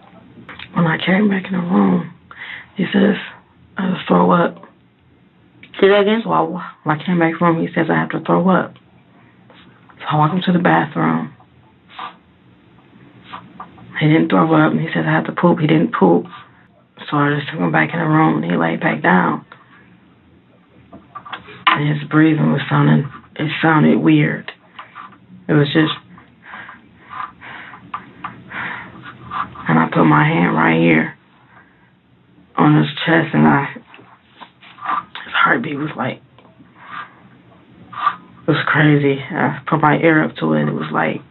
When I came back in the room, he says, I just throw up. Say that again? So when I came back in the room, he says I have to throw up. So I walk him to the bathroom. He didn't throw up, and he says I have to poop. He didn't poop. So I just took him back in the room, and he laid back down. And his breathing was sounded weird. It was just, and I put my hand right here on his chest, and his heartbeat was like, it was crazy. I put my ear up to it, and it was like,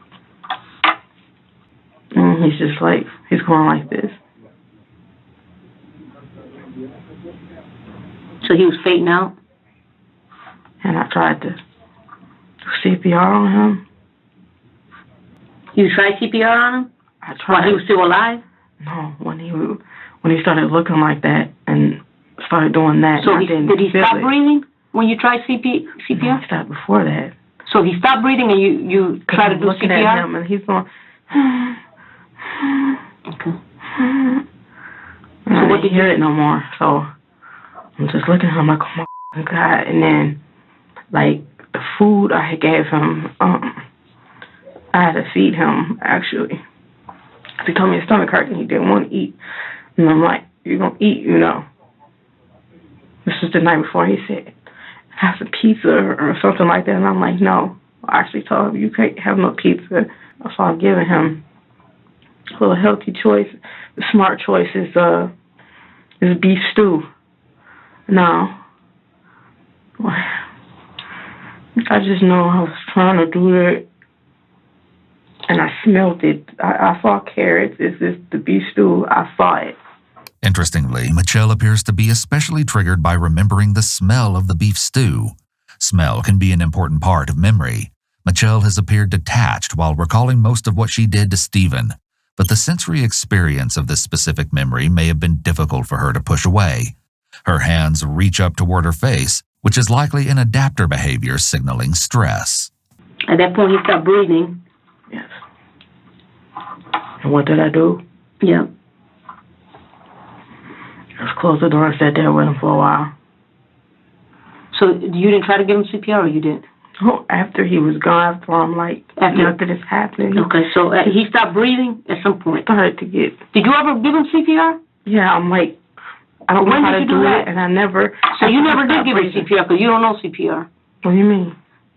and he's just like, he's going like this. So he was fading out? And I tried to do CPR on him. You tried CPR on him? I tried. While he was still alive? No, when he started looking like that and started doing that. So did he stop breathing when you tried CPR? No, he stopped before that. So he stopped breathing and you tried to do looking CPR? at him and he's going. Okay. And I didn't hear it no more. So I'm just looking at him like, oh my God. And then, like, the food I had gave him, I had to feed him, actually. He told me his stomach hurt and he didn't want to eat. And I'm like, you're going to eat, you know. This was the night before. He said, have some pizza or something like that. And I'm like, no. I actually told him, you can't have no pizza. So I'm giving him a little healthy choice. The smart choice is beef stew. Now, I just know I was trying to do it, and I smelled it. I saw carrots. It's just the beef stew. I saw it. Interestingly, Mitchelle appears to be especially triggered by remembering the smell of the beef stew. Smell can be an important part of memory. Mitchelle has appeared detached while recalling most of what she did to Steven, but the sensory experience of this specific memory may have been difficult for her to push away. Her hands reach up toward her face, which is likely an adapter behavior signaling stress. At that point, he stopped breathing. Yes. And what did I do? Yeah. I just closed the door and sat there with him for a while. So you didn't try to give him CPR, or you did? Oh, after he was gone, after I'm like, after this happened. Okay, so he stopped breathing at some point. Started to get. Did you ever give him CPR? Yeah, I'm like, I don't know how to do it, and I never. So you never did give him CPR because you don't know CPR. What do you mean?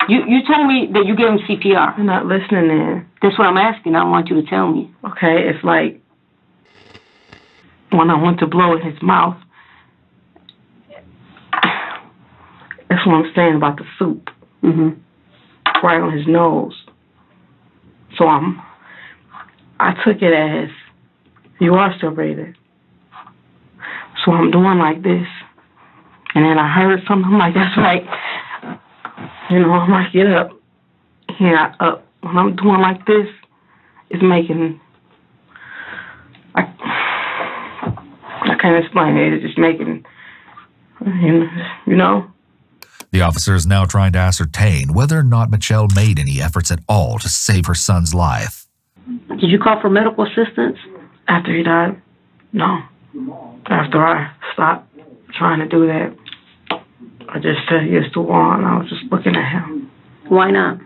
You told me that you gave him CPR. You're not listening then. That's what I'm asking. I want you to tell me. Okay, it's like when I went to blow in his mouth. That's what I'm saying about the soup. Mm-hmm. Right on his nose. So I took it as, you are still breathing. So I'm doing like this. And then I heard something, I'm like, that's right. You know, I'm like, get up. Yeah, up. When I'm doing like this, it's making, I can't explain it. It's just making, you know. The officer is now trying to ascertain whether or not Mitchelle made any efforts at all to save her son's life. Did you call for medical assistance? After he died? No. After I stopped trying to do that, I just said yes to wall, and I was just looking at him. Why not?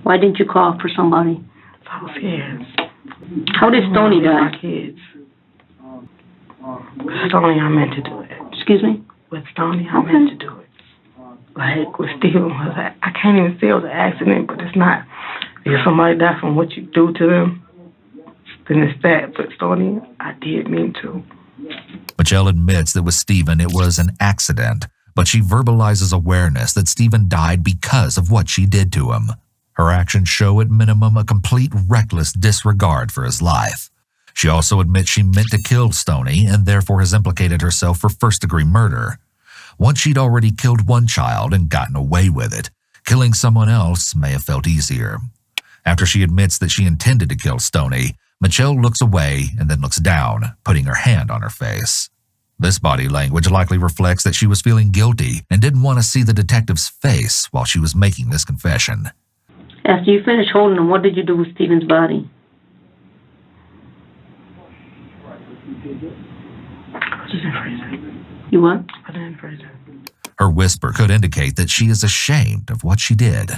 Why didn't you call for somebody? I was scared. How did Stoney die? My kids. With Stoney, I meant to do it. Excuse me? With Stoney, I meant to do it. Like with Steven, I can't even say it was an accident, but it's not. If somebody died from what you do to them, then it's that. But Stoney, I did mean to. Mitchelle admits that with Steven it was an accident, but she verbalizes awareness that Steven died because of what she did to him. Her actions show at minimum a complete reckless disregard for his life. She also admits she meant to kill Stoney and therefore has implicated herself for first-degree murder. Once she'd already killed one child and gotten away with it, killing someone else may have felt easier. After she admits that she intended to kill Stoney, Mitchelle looks away and then looks down, putting her hand on her face. This body language likely reflects that she was feeling guilty and didn't want to see the detective's face while she was making this confession. After you finished holding him, what did you do with Steven's body? Put it in freezer. You what? Put it in freezer. Her whisper could indicate that she is ashamed of what she did.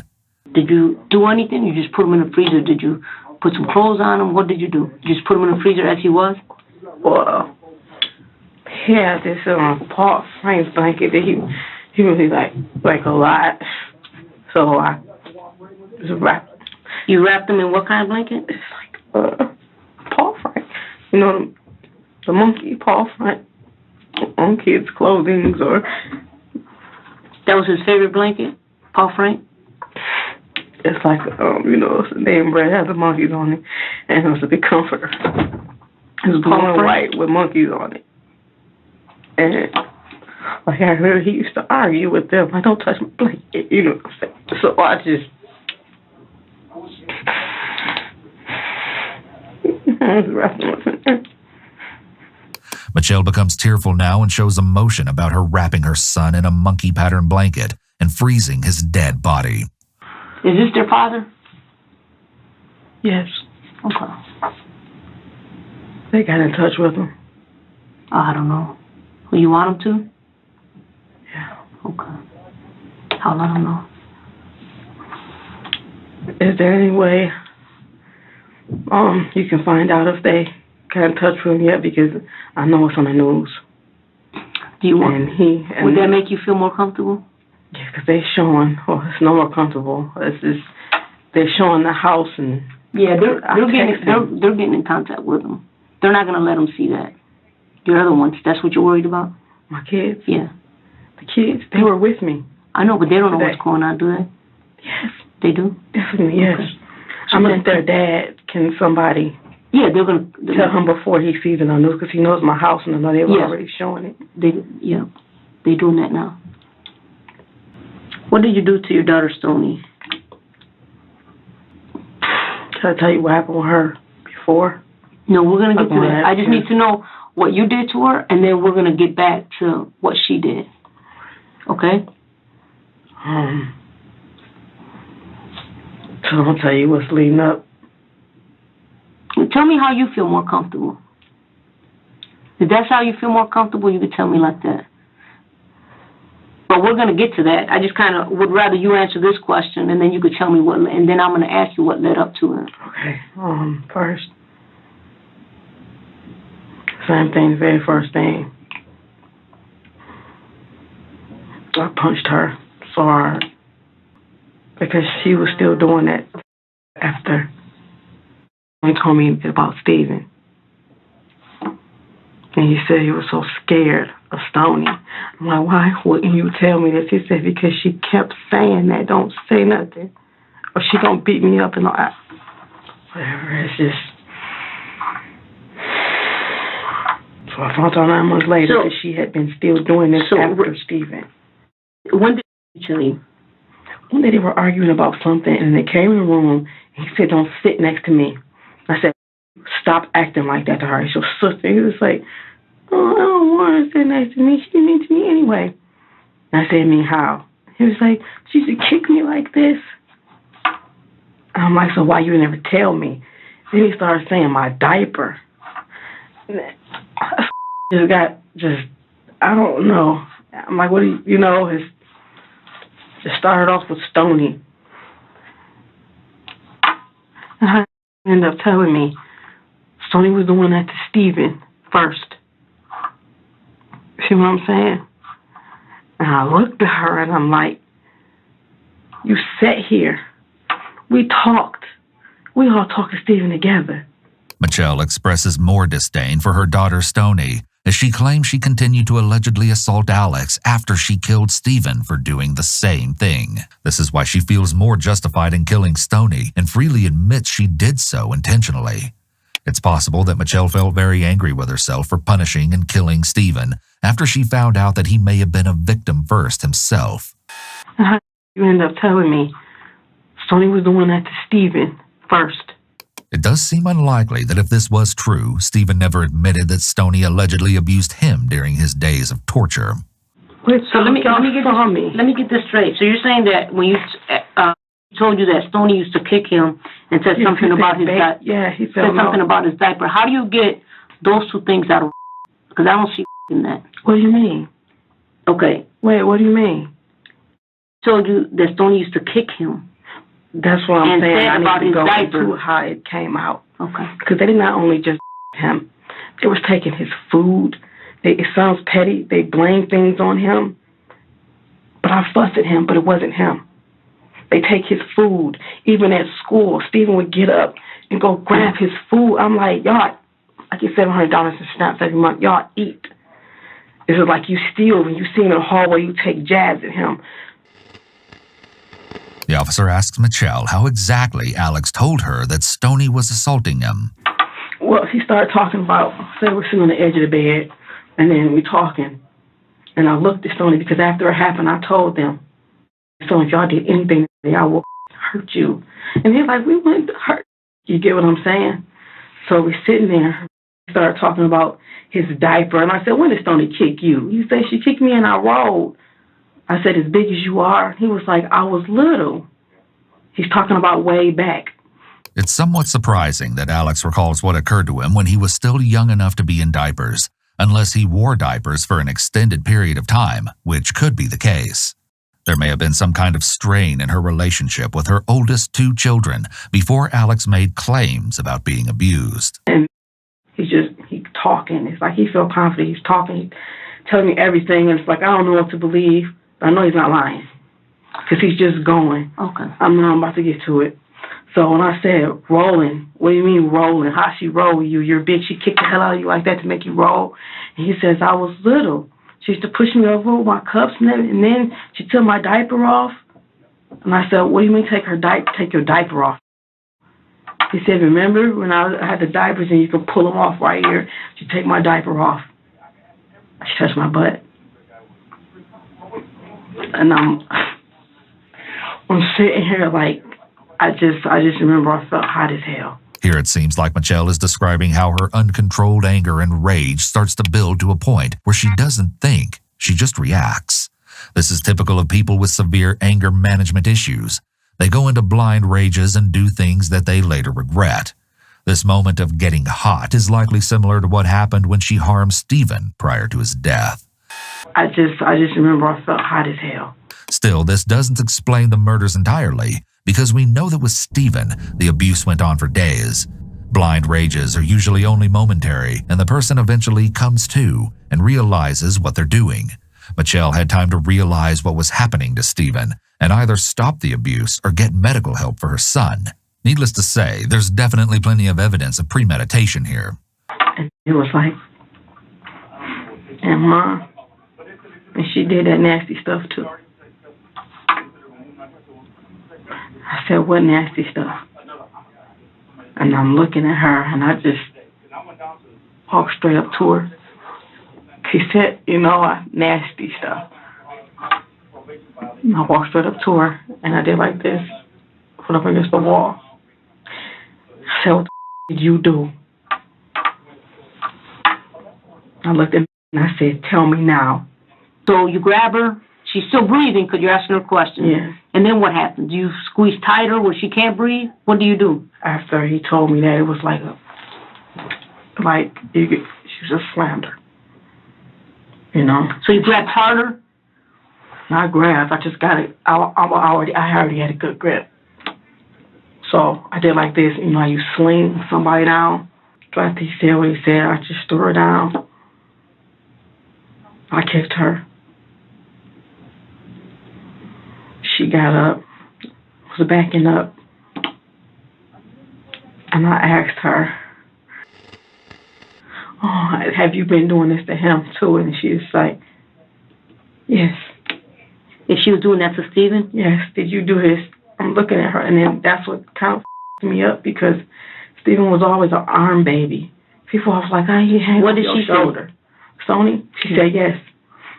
Did you do anything? You just put him in the freezer? Did you put some clothes on him? What did you do? You just put him in the freezer as he was? Well, he had this Paul Frank's blanket that he really like a lot. So I just wrapped. You wrapped him in what kind of blanket? It's like Paul Frank. You know, the monkey Paul Frank on kids' clothing or. That was his favorite blanket? Paul Frank? It's like, you know, it's a name brand, it has the monkeys on it, and it was a big comforter. It was blue and white with monkeys on it. And, like, I heard he used to argue with them, like, don't touch my blanket, you know what I'm saying? So I just, I was wrapping myself. Mitchelle becomes tearful now and shows emotion about her wrapping her son in a monkey-patterned blanket and freezing his dead body. Is this their father? Yes. Okay. They got in touch with him. I don't know. Well, you want them to? Yeah. Okay. I'll let them know. Is there any way you can find out if they got in touch with him yet? Because I know it's on the news. Do you want? Would that make you feel more comfortable? Yeah, because they're showing. Oh, it's no more comfortable. It's just they're showing the house and. Yeah, they're getting in contact with them. They're not gonna let them see that. Your other ones. That's what you're worried about. My kids. Yeah. The kids. They were with me. I know, but they don't know what's going on, do they? Yes. They do. Definitely, yes. Okay. I mean, their dad. Can somebody? Yeah, they're gonna tell him before he sees it on news because he knows my house and I know they were already showing it. They're doing that now. What did you do to your daughter, Stoney? Can I tell you what happened with her before? No, we're going to get to that. I just need to know what you did to her, and then we're going to get back to what she did. Okay? So I'll tell you what's leading up. Tell me how you feel more comfortable. If that's how you feel more comfortable, you could tell me like that. But we're going to get to that. I just kind of would rather you answer this question, and then you could tell me what, and then I'm going to ask you what led up to it. Okay. First, same thing, very first thing. I punched her so hard because she was still doing that after he told me about Steven. And he said he was so scared of Stoney. I'm like, why wouldn't you tell me this? He said, because she kept saying that, don't say nothing. Or she gonna beat me up and all that. Whatever, it's just... So I found out 9 months later that she had been still doing this after Steven. When did she tell you? One day they were arguing about something, and they came in the room, and he said, don't sit next to me. I said, stop acting like that to her. It's your sister. He was like, oh, I don't want her to sit next to me. She didn't mean to me anyway. And I said, I mean, how? He was like, she used to kick me like this. And I'm like, so why you never tell me? Then he started saying my diaper. I don't know. I'm like, what do you know, it started off with Stoney. And he ended up telling me Stoney was doing that to Steven first. See what I'm saying? And I looked at her and I'm like, you sat here. We talked. We all talked to Steven together. Mitchelle expresses more disdain for her daughter Stoney, as she claims she continued to allegedly assault Alex after she killed Steven for doing the same thing. This is why she feels more justified in killing Stoney and freely admits she did so intentionally. It's possible that Mitchelle felt very angry with herself for punishing and killing Steven after she found out that he may have been a victim first himself. You ended up telling me Stoney was doing that to Steven first. It does seem unlikely that if this was true, Steven never admitted that Stoney allegedly abused him during his days of torture. So let me get this straight. So you're saying that when you told you that Stoney used to kick him and said something about his diaper. Yeah, he said something about his diaper. How do you get those two things out of? Because I don't see in that. What do you mean? Okay. Wait, what do you mean? Told you that Stoney used to kick him. That's what I'm saying. I need to go diaper. into how it came out. Okay. Because they did not only just him, they was taking his food. It sounds petty. They blame things on him. But I fussed at him, but it wasn't him. They take his food. Even at school, Steven would get up and go grab his food. I'm like, y'all, I get $700 in snaps every month. Y'all eat. It's like you steal when you see him in the hallway, you take jabs at him. The officer asks Mitchelle how exactly Alex told her that Stoney was assaulting him. Well, he started talking about, say we're sitting on the edge of the bed, and then we're talking. And I looked at Stoney because after it happened, I told them, so if y'all did anything, I will hurt you. And they're like, we wouldn't hurt. You get what I'm saying? So we're sitting there. He started talking about his diaper. And I said, when did Stoney kick you? He said, she kicked me and I rolled. I said, as big as you are? He was like, I was little. He's talking about way back. It's somewhat surprising that Alex recalls what occurred to him when he was still young enough to be in diapers, unless he wore diapers for an extended period of time, which could be the case. There may have been some kind of strain in her relationship with her oldest 2 children before Alex made claims about being abused. And he's talking. It's like he felt confident. He's talking, he's telling me everything, and it's like, I don't know what to believe. I know he's not lying because he's just going. Okay. I'm about to get to it. So when I said rolling, what do you mean rolling? How she roll you? You're big. She kicked the hell out of you like that to make you roll. And he says, I was little. She used to push me over with my cups and then she took my diaper off. And I said, what do you mean take your diaper off? He said, remember when I had the diapers and you could pull them off right here? She take my diaper off. She touched my butt. And I'm sitting here like, I just remember I felt hot as hell. Here it seems like Mitchelle is describing how her uncontrolled anger and rage starts to build to a point where she doesn't think, she just reacts. This is typical of people with severe anger management issues. They go into blind rages and do things that they later regret. This moment of getting hot is likely similar to what happened when she harmed Steven prior to his death. I just remember I felt hot as hell. Still, this doesn't explain the murders entirely, because we know that with Steven, the abuse went on for days. Blind rages are usually only momentary, and the person eventually comes to and realizes what they're doing. Mitchelle had time to realize what was happening to Stephen and either stop the abuse or get medical help for her son. Needless to say, there's definitely plenty of evidence of premeditation here. And it was like, and Mom, and she did that nasty stuff too. I said, what nasty stuff? And I'm looking at her, and I just walked straight up to her. She said, nasty stuff. And I walked straight up to her, and I did like this, put up against the wall. I said, what the did you do? I looked at her, and I said, tell me now. So you grab her, she's still breathing because you're asking her questions. Yeah. And then what happens? Do you squeeze tighter where she can't breathe? What do you do? After he told me that, it was she just slammed her. So you grabbed harder? Not grab. I just got it. I already had a good grip. So I did like this. How you sling somebody down. After he said what he said, I just threw her down. I kicked her. She got up, was backing up, and I asked her, oh, have you been doing this to him too? And she was like, yes. If she was doing that to Stephen? Yes. Did you do this? I'm looking at her, and then that's what kind of me up, because Stephen was always an arm baby. People was like, oh, he hangs on your shoulder. Sony? She said yes,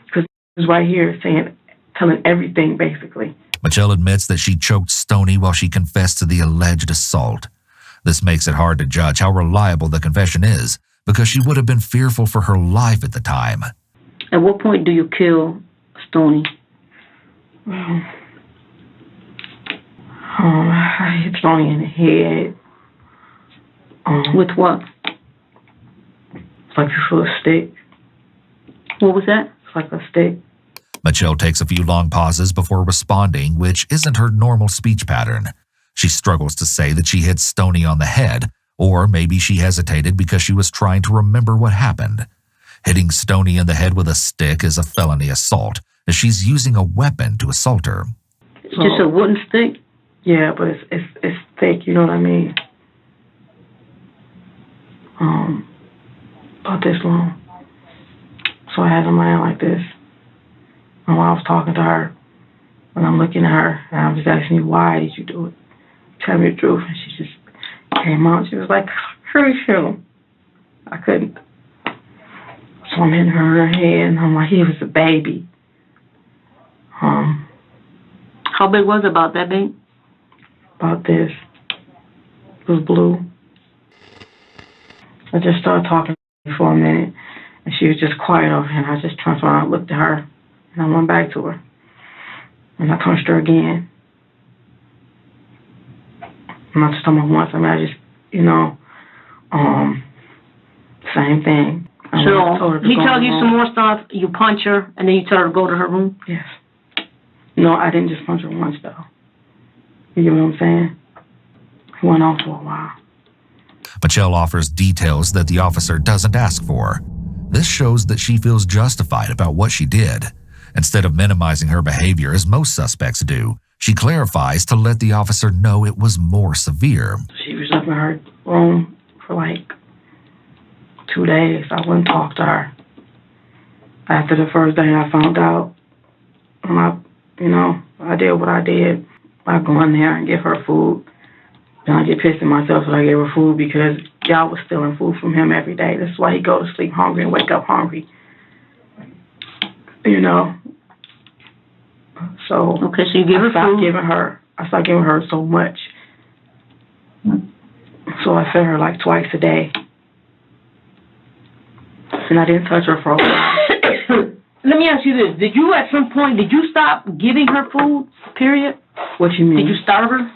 because he was right here telling everything, basically. Mitchelle admits that she choked Stoney while she confessed to the alleged assault. This makes it hard to judge how reliable the confession is, because she would have been fearful for her life at the time. At what point do you kill Stoney? I hit Stoney in the head. With what? It's like this little stick. What was that? It's like a stick. Mitchelle takes a few long pauses before responding, which isn't her normal speech pattern. She struggles to say that she hit Stoney on the head, or maybe she hesitated because she was trying to remember what happened. Hitting Stoney in the head with a stick is a felony assault, as she's using a weapon to assault her. Just a wooden stick? Yeah, but it's thick, you know what I mean? About this long. So I had in my hand like this. And while I was talking to her, and I'm looking at her, and I was just asking me, why did you do it? Tell me the truth. And she just came out. She was like, hurry, him. I couldn't. So I'm hitting her in her head, and I'm like, he was a baby. How big was it? About that big? About this. It was blue. I just started talking to her for a minute, and she was just quiet over here, and I just turned around and looked at her, and I went back to her. And I punched her again. And I just told her once, I just, same thing. So he tells you some more stuff, you punch her, and then you tell her to go to her room? Yes. No, I didn't just punch her once, though. You get what I'm saying? He went on for a while. Mitchelle offers details that the officer doesn't ask for. This shows that she feels justified about what she did. Instead of minimizing her behavior as most suspects do, she clarifies to let the officer know it was more severe. She was up in her room for like 2 days. I wouldn't talk to her. After the first day I found out, I did what I did by going there and give her food. Then I get pissed at myself that I gave her food because y'all was stealing food from him every day. That's why he go to sleep hungry and wake up hungry. So okay, so you give her food. I stopped giving her so much. So I fed her like twice a day. And I didn't touch her for a while. Let me ask you this. Did you stop giving her food, period? What you mean? Did you starve her?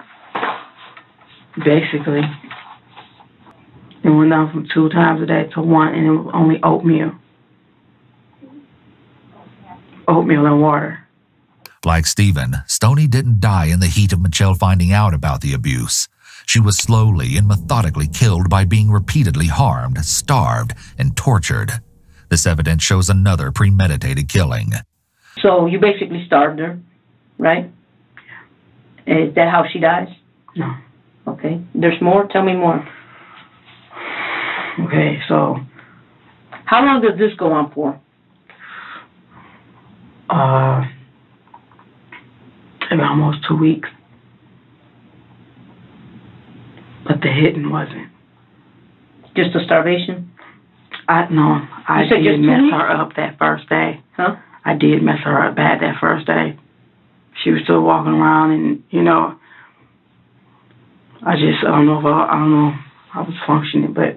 Basically. It went down from 2 times a day to 1, and it was only oatmeal. Oatmeal and water. Like Stephen, Stoney didn't die in the heat of Mitchelle finding out about the abuse. She was slowly and methodically killed by being repeatedly harmed, starved, and tortured. This evidence shows another premeditated killing. So you basically starved her, right? Is that how she dies? No. Okay. There's more? Tell me more. Okay, so, How long does this go on for? maybe almost 2 weeks. But the hitting wasn't. Just a starvation? I You said just did 2 mess weeks? her up that first day. Huh? I did mess her up bad that first day. She was still walking around, and I don't know I was functioning, but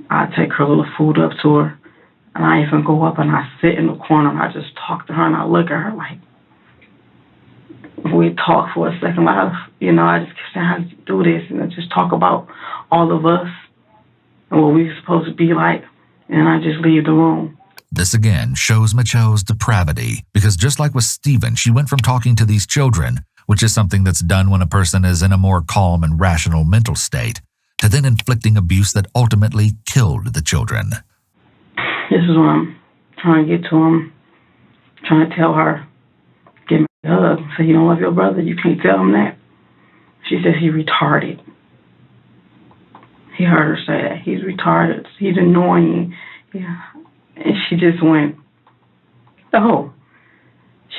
I take her little food up to her, and I even go up and I sit in the corner and I just talk to her and I look at her like, we talk for a second, like, I just keep saying, how did you do this? And I just talk about all of us and what we're supposed to be like, and I just leave the room. This again shows Michelle's depravity, because just like with Stephen, she went from talking to these children, which is something that's done when a person is in a more calm and rational mental state, to then inflicting abuse that ultimately killed the children. This is what I'm trying to get to him, trying to tell her, give me a hug, say, you don't love your brother, you can't tell him that. She says he's retarded. He heard her say that. He's retarded. He's annoying. Yeah. And she just went, oh.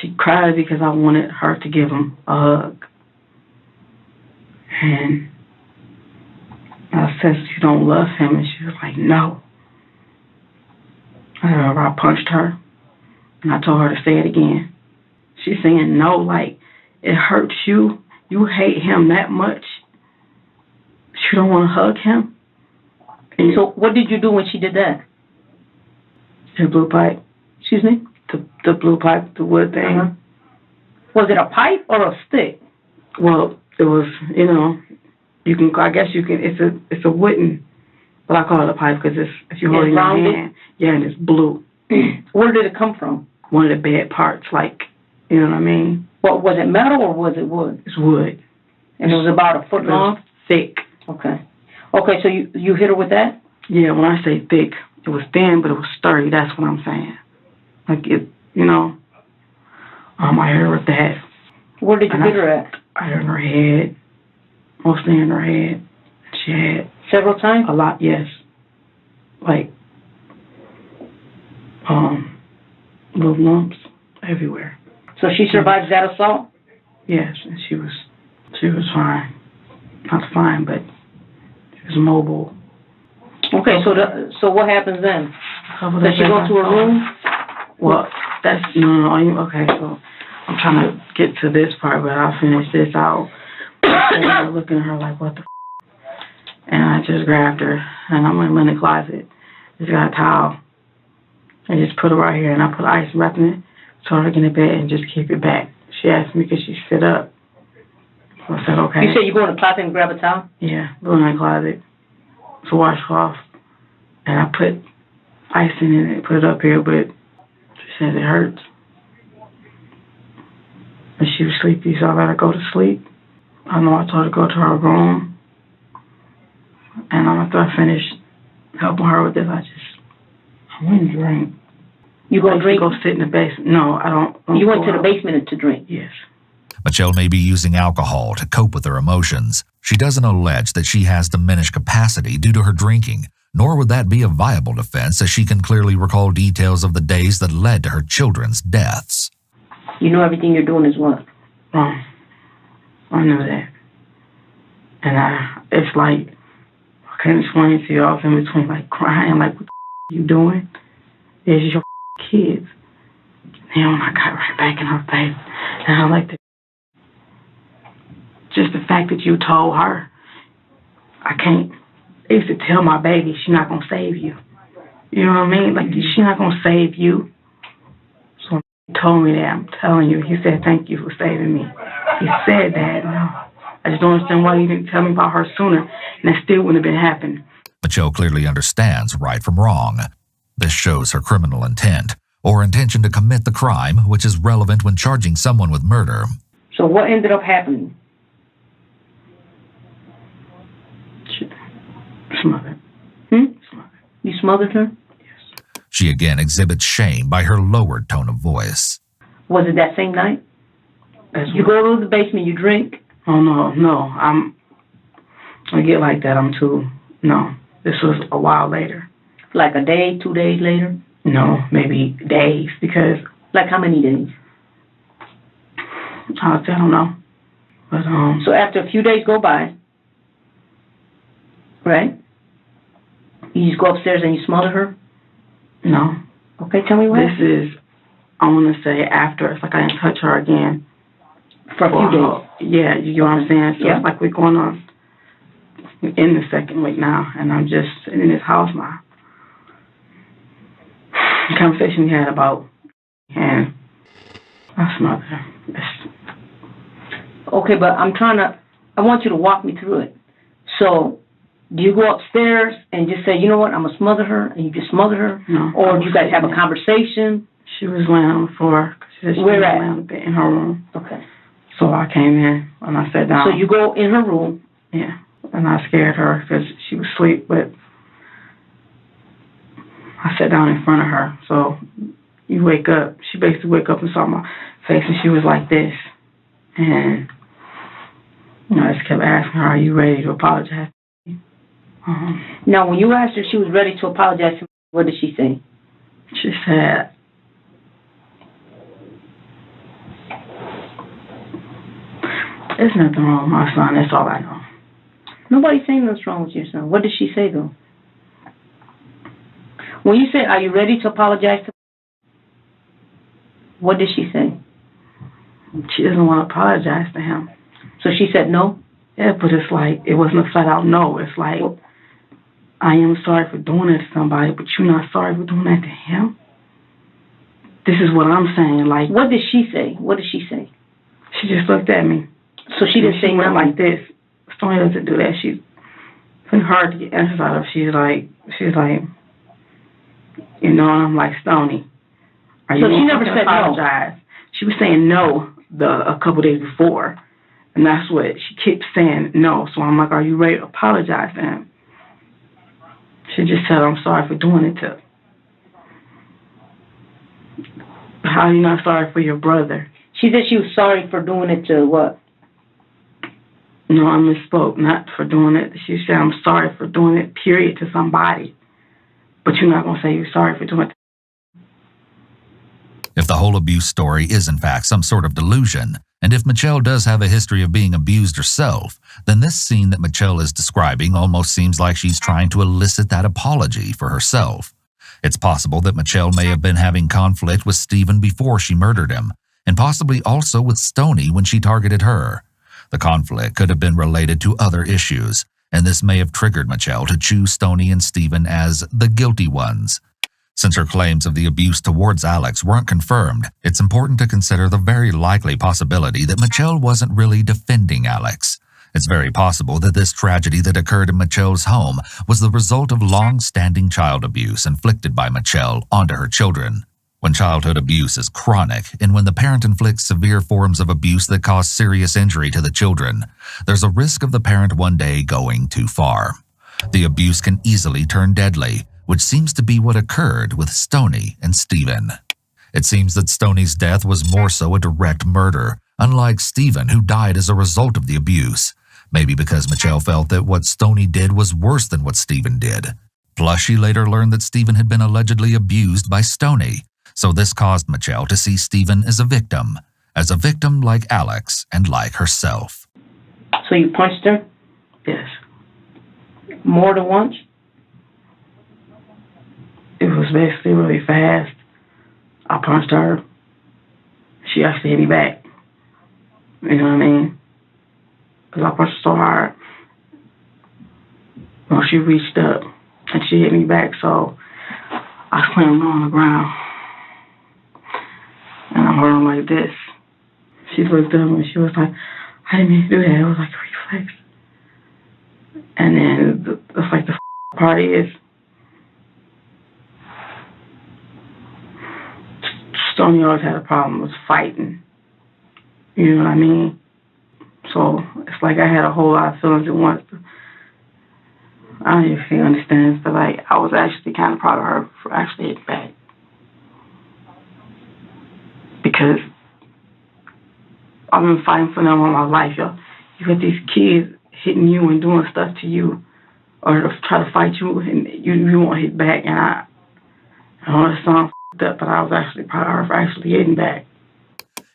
She cried because I wanted her to give him a hug. And I said, you don't love him? And she was like, no. I remember I punched her, and I told her to say it again. She's saying no, like, it hurts you. You hate him that much. You don't want to hug him. And So what did you do when she did that? the blue pipe. Excuse me? The blue pipe, the wood thing. Uh-huh. Was it a pipe or a stick? Well, it was, I guess you can, it's a wooden, but I call it a pipe because if you hold it in your rounded? hand, yeah, and it's blue. Where did it come from? One of the bad parts, like, you know what I mean? What, was it metal or was it wood? It's wood. And it was about a foot It was long? thick. Okay. Okay, so you hit her with that? Yeah, when I say thick, it was thin, but it was sturdy. That's what I'm saying. Like it, I hit her with that. Where did you hit her at? I hit her in her head, mostly in her head. She had Several times? a lot, yes. Like, little lumps everywhere. So she survived that assault? Yes, and she was fine. Not fine, but she was mobile. Okay, so what happens then? Does she go to her room? Well, that's, okay, so I'm trying to get to this part, but I'll finish this out. I was looking at her like, what the And I just grabbed her, and I went in the closet, just got a towel, and just put it right here, and I put ice wrapping it, told her to get in bed and just keep it back. She asked me, could she sit up? So I said, okay. You said you go in the closet and grab a towel? Yeah, go in the closet to wash off, and I put ice in it and put it up here, but she said it hurts. And she was sleepy, so I let her go to sleep. I know I told her to go to her room, and after I finished helping her with this, I went and drank. You go drink? Go sit in the basement. No, I don't You went to the basement to drink? Yes. Michelle may be using alcohol to cope with her emotions. She doesn't allege that she has diminished capacity due to her drinking, nor would that be a viable defense, as she can clearly recall details of the days that led to her children's deaths. You know everything you're doing is what? Wrong. I know that. And it's like, I can't explain to you. I was in between, like, crying, like, what the you doing? It's your kids. And when I got right back in her face, and I like just the fact that you told her, I used to tell my baby, she's not going to save you. You know what I mean? Like, she's not going to save you. So when he told me that, I'm telling you, he said, thank you for saving me. He said that. No, I just don't understand why you didn't tell me about her sooner, and that still wouldn't have been happening. Michelle clearly understands right from wrong. This shows her criminal intent, or intention to commit the crime, which is relevant when charging someone with murder. So what ended up happening? Smothered. Smothered. You smothered her? Yes. She again exhibits shame by her lowered tone of voice. Was it that same night? You go to the basement, you drink? Oh, no. I get like that. No. This was a while later. Like a day, 2 days later? No, maybe days, because... Like how many days? I don't know. But, So after a few days go by, right? You just go upstairs and you smother her? No. Okay, tell me what? This is, I want to say after, it's like I didn't touch her again. For a few days? Yeah, you get what I'm saying? So Yeah. It's like we're going on in the second week now, and I'm just sitting in this house now. The conversation we had about, and I smothered her. Okay, but I want you to walk me through it. So, do you go upstairs and just say, you know what, I'm going to smother her, and you just smother her? No. Or do you guys have a conversation? She was laying on the floor. She said she Where was at? laying on the bed in her room. Okay. So I came in and I sat down. So you go in her room. Yeah. And I scared her because she was asleep, but I sat down in front of her. So you wake up. She basically wake up and saw my face, and she was like this. And I just kept asking her, are you ready to apologize? Now, when you asked her if she was ready to apologize, what did she say? She said, there's nothing wrong with my son. That's all I know. Nobody's saying nothing's wrong with your son. What did she say, though? When you said, are you ready to apologize to what did she say? She doesn't want to apologize to him. So she said no? Yeah, but it's like, it wasn't a flat out no. It's like, I am sorry for doing it to somebody, but you're not sorry for doing that to him? This is what I'm saying. Like, what did she say? What did she say? She just looked at me. So she didn't say nothing nothing like this. Stoney doesn't do that. She's pretty hard to get answers out of. She's like, you know, and I'm like, Stoney, are you so she never said apologize? No. She was saying no a couple days before, and that's what she keeps saying no. So I'm like, are you ready to apologize to him? She just said, I'm sorry for doing it to. How are you not sorry for your brother? She said she was sorry for doing it to what? No, I misspoke. Not for doing it. She said, I'm sorry for doing it, period, to somebody. But you're not going to say you're sorry for doing it. If the whole abuse story is in fact some sort of delusion, and if Mitchelle does have a history of being abused herself, then this scene that Mitchelle is describing almost seems like she's trying to elicit that apology for herself. It's possible that Mitchelle may have been having conflict with Stephen before she murdered him, and possibly also with Stoney when she targeted her. The conflict could have been related to other issues, and this may have triggered Mitchelle to choose Stoney and Stephen as the guilty ones. Since her claims of the abuse towards Alex weren't confirmed, it's important to consider the very likely possibility that Mitchelle wasn't really defending Alex. It's very possible that this tragedy that occurred in Mitchelle's home was the result of long-standing child abuse inflicted by Mitchelle onto her children. When childhood abuse is chronic, and when the parent inflicts severe forms of abuse that cause serious injury to the children, there's a risk of the parent one day going too far. The abuse can easily turn deadly, which seems to be what occurred with Stoney and Stephen. It seems that Stoney's death was more so a direct murder, unlike Stephen, who died as a result of the abuse. Maybe because Mitchelle felt that what Stoney did was worse than what Stephen did. Plus, she later learned that Stephen had been allegedly abused by Stoney. So this caused Mitchelle to see Stephen as a victim like Alex and like herself. So you punched her? Yes. More than once? It was basically really fast. I punched her. She actually hit me back. You know what I mean? Because I punched her so hard. Well, she reached up and she hit me back, so I slammed her on the ground. And I'm holding like this. She looked up and she was like, I didn't mean to do that. It was like a reflex. And then it's like the part is, Stoney always had a problem with fighting. You know what I mean? So it's like I had a whole lot of feelings at once. I don't even think she understands, but like I was actually kind of proud of her for actually hitting back. Because I've been fighting for them all my life, yo. You got these kids hitting you and doing stuff to you, or to try to fight you, and you won't hit back. And I know it sounds up, but I was actually proud of actually hitting back.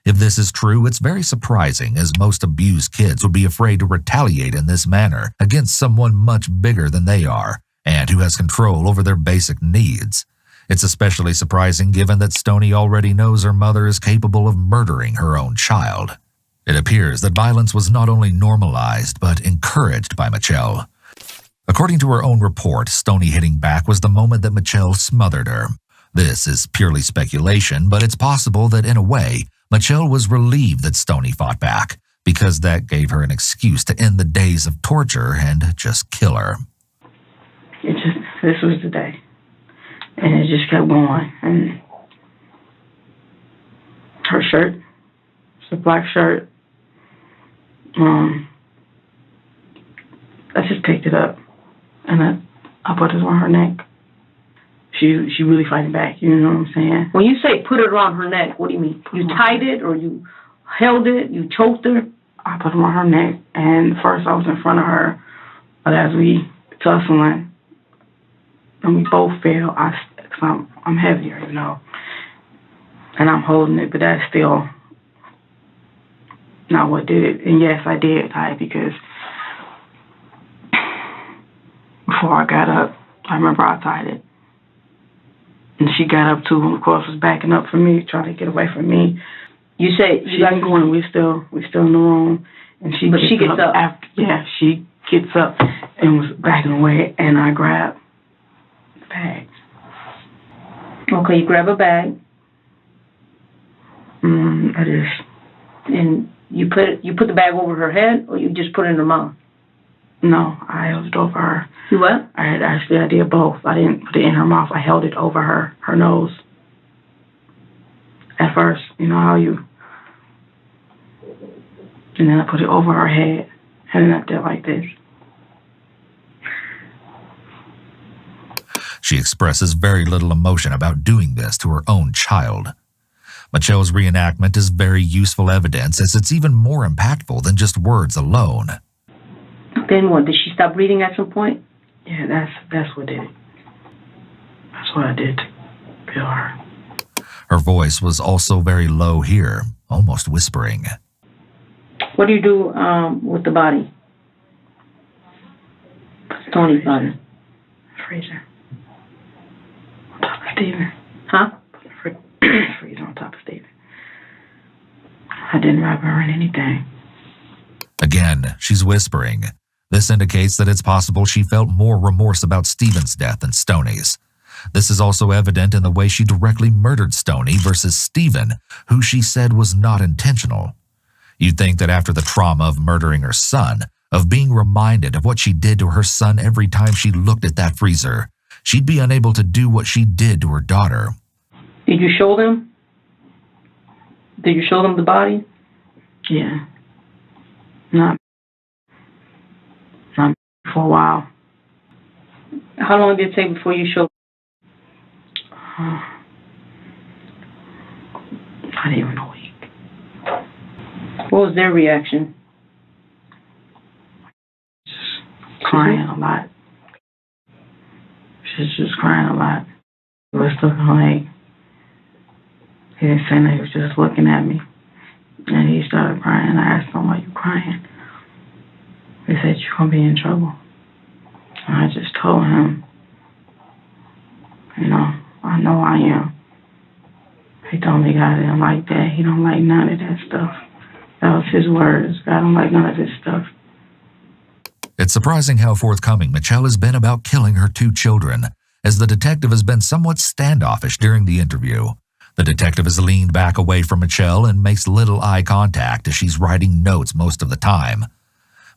If this is true, it's very surprising, as most abused kids would be afraid to retaliate in this manner against someone much bigger than they are and who has control over their basic needs. It's especially surprising given that Stoney already knows her mother is capable of murdering her own child. It appears that violence was not only normalized but encouraged by Mitchelle. According to her own report, Stoney hitting back was the moment that Mitchelle smothered her. This is purely speculation, but it's possible that in a way, Mitchelle was relieved that Stoney fought back, because that gave her an excuse to end the days of torture and just kill her. This was the day. And it just kept going. And her shirt, it's a black shirt. I just picked it up and I put it on her neck. She really fighting back, you know what I'm saying? When you say put it around her neck, what do you mean? You tied it, or you held it, you choked her? I put it on her neck, and first I was in front of her, but as we tussling, and we both fell, cause I'm heavier, you know, and I'm holding it, but that's still not what did it. And yes, I did tie it, because before I got up, I remember I tied it. And she got up too, and of course was backing up from me, trying to get away from me. You say she got going. We still in the room, and she gets up. After, yeah, she gets up and was backing away, and I grabbed the bag. Okay, you grab a bag. I just. And you put the bag over her head, or you just put it in her mouth? No, I held it over her. You what? I did both. I didn't put it in her mouth. I held it over her nose. At first, you know how you... And then I put it over her head, and then I did like this. She expresses very little emotion about doing this to her own child. Mitchelle's reenactment is very useful evidence, as it's even more impactful than just words alone. Then what? Did she stop breathing at some point? Yeah, that's what did it. That's what I did to kill her. Her voice was also very low here, almost whispering. What do you do with the body? Tony's body. Freezer. On top of Steven. Huh? Freezer on top of Steven. I didn't rob her in anything. Again, she's whispering. This indicates that it's possible she felt more remorse about Steven's death than Stoney's. This is also evident in the way she directly murdered Stoney versus Steven, who she said was not intentional. You'd think that after the trauma of murdering her son, of being reminded of what she did to her son every time she looked at that freezer, she'd be unable to do what she did to her daughter. Did you show them? Did you show them the body? Yeah. Not for a while. How long did it take before you showed? Not even a week. What was their reaction? Just crying a lot. She's just crying a lot. He was looking like, he didn't say nothing, he was just looking at me. And he started crying. I asked him, why you crying? He said, you're going to be in trouble. And I just told him, you know I am. He told me God didn't like that. He don't like none of that stuff. That was his words. God don't like none of this stuff. It's surprising how forthcoming Mitchelle has been about killing her two children, as the detective has been somewhat standoffish during the interview. The detective has leaned back away from Mitchelle and makes little eye contact as she's writing notes most of the time.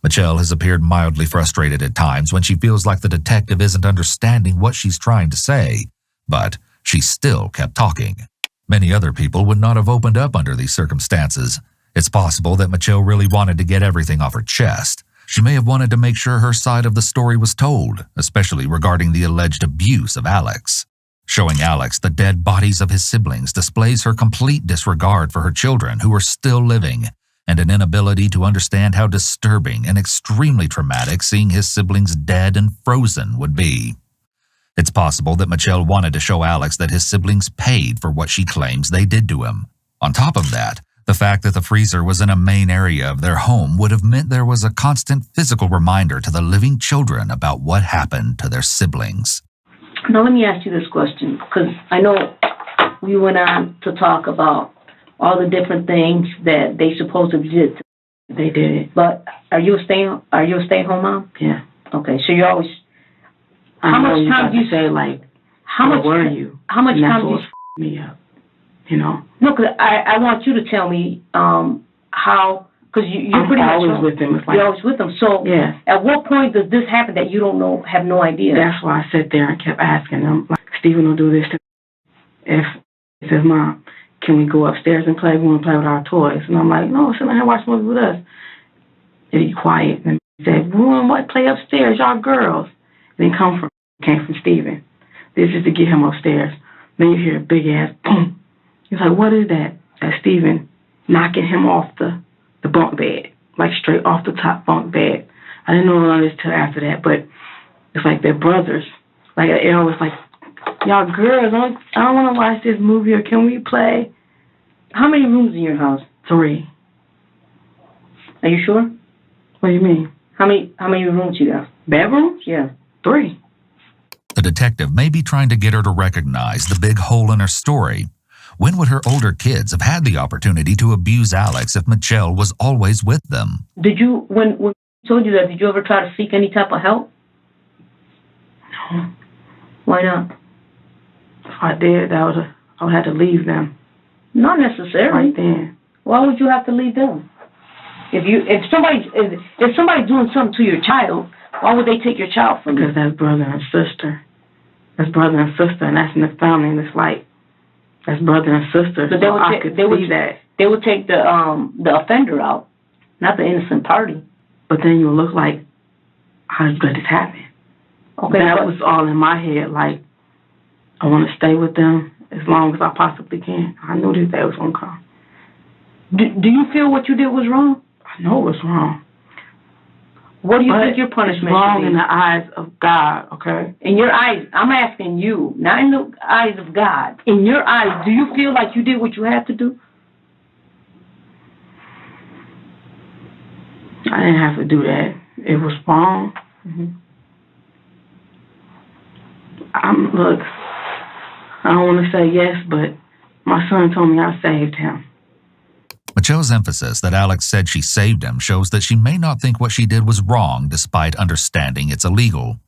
Mitchelle has appeared mildly frustrated at times when she feels like the detective isn't understanding what she's trying to say, but she still kept talking. Many other people would not have opened up under these circumstances. It's possible that Mitchelle really wanted to get everything off her chest. She may have wanted to make sure her side of the story was told, especially regarding the alleged abuse of Alex. Showing Alex the dead bodies of his siblings displays her complete disregard for her children who are still living, and an inability to understand how disturbing and extremely traumatic seeing his siblings dead and frozen would be. It's possible that Mitchelle wanted to show Alex that his siblings paid for what she claims they did to him. On top of that, the fact that the freezer was in a main area of their home would have meant there was a constant physical reminder to the living children about what happened to their siblings. Now let me ask you this question, because I know we went on to talk about all the different things that they supposedly did. They did it. But are you a stay-at-home mom? Yeah. Okay, so you're always. How much time do you say, like, how much were you? How much time do you me up? You know? No, because I want you to tell me how, because you're pretty much always with them. It's like, you're always with them. So yeah. At what point does this happen that you don't know, have no idea? That's why I sat there and kept asking them, like, Stephen will do this to me. If he says, Mom, can we go upstairs and play? We want to play with our toys. And I'm like, no, sit down here and watch movies with us. And he'd be quiet. And he said, we want to play upstairs, y'all girls. And then came from Stephen. This is to get him upstairs. Then you hear a big ass boom. He's like, what is that? That's Stephen knocking him off the bunk bed, like straight off the top bunk bed. I didn't know all this till after that, but it's like they're brothers. Like, it was like, y'all girls, I don't want to watch this movie, or can we play? How many rooms in your house? 3. Are you sure? What do you mean? How many rooms you got? Bedrooms? Yeah. 3. The detective may be trying to get her to recognize the big hole in her story. When would her older kids have had the opportunity to abuse Alex if Mitchelle was always with them? Did you, when he told you that, did you ever try to seek any type of help? No. Why not? If I did, I would have to leave them. Not necessarily. Right then. Why would you have to leave them? If somebody's doing something to your child, why would they take your child from you? Because that's brother and sister. That's brother and sister, and that's in the family, and it's like, that's brother and sister. But I could see that. They would take the offender out, not the innocent party. But then you look like, how did this happen? Okay, that was all in my head. Like, I want to stay with them as long as I possibly can. I knew this day was going to come. Do you feel what you did was wrong? I know it was wrong. What do you think your punishment it's wrong should be? In the eyes of God, okay? In your eyes, I'm asking you, not in the eyes of God. In your eyes, do you feel like you did what you had to do? I didn't have to do that. It was wrong. Mm-hmm. Look, I don't want to say yes, but my son told me I saved him. Mitchelle's emphasis that Alex said she saved him shows that she may not think what she did was wrong despite understanding it's illegal.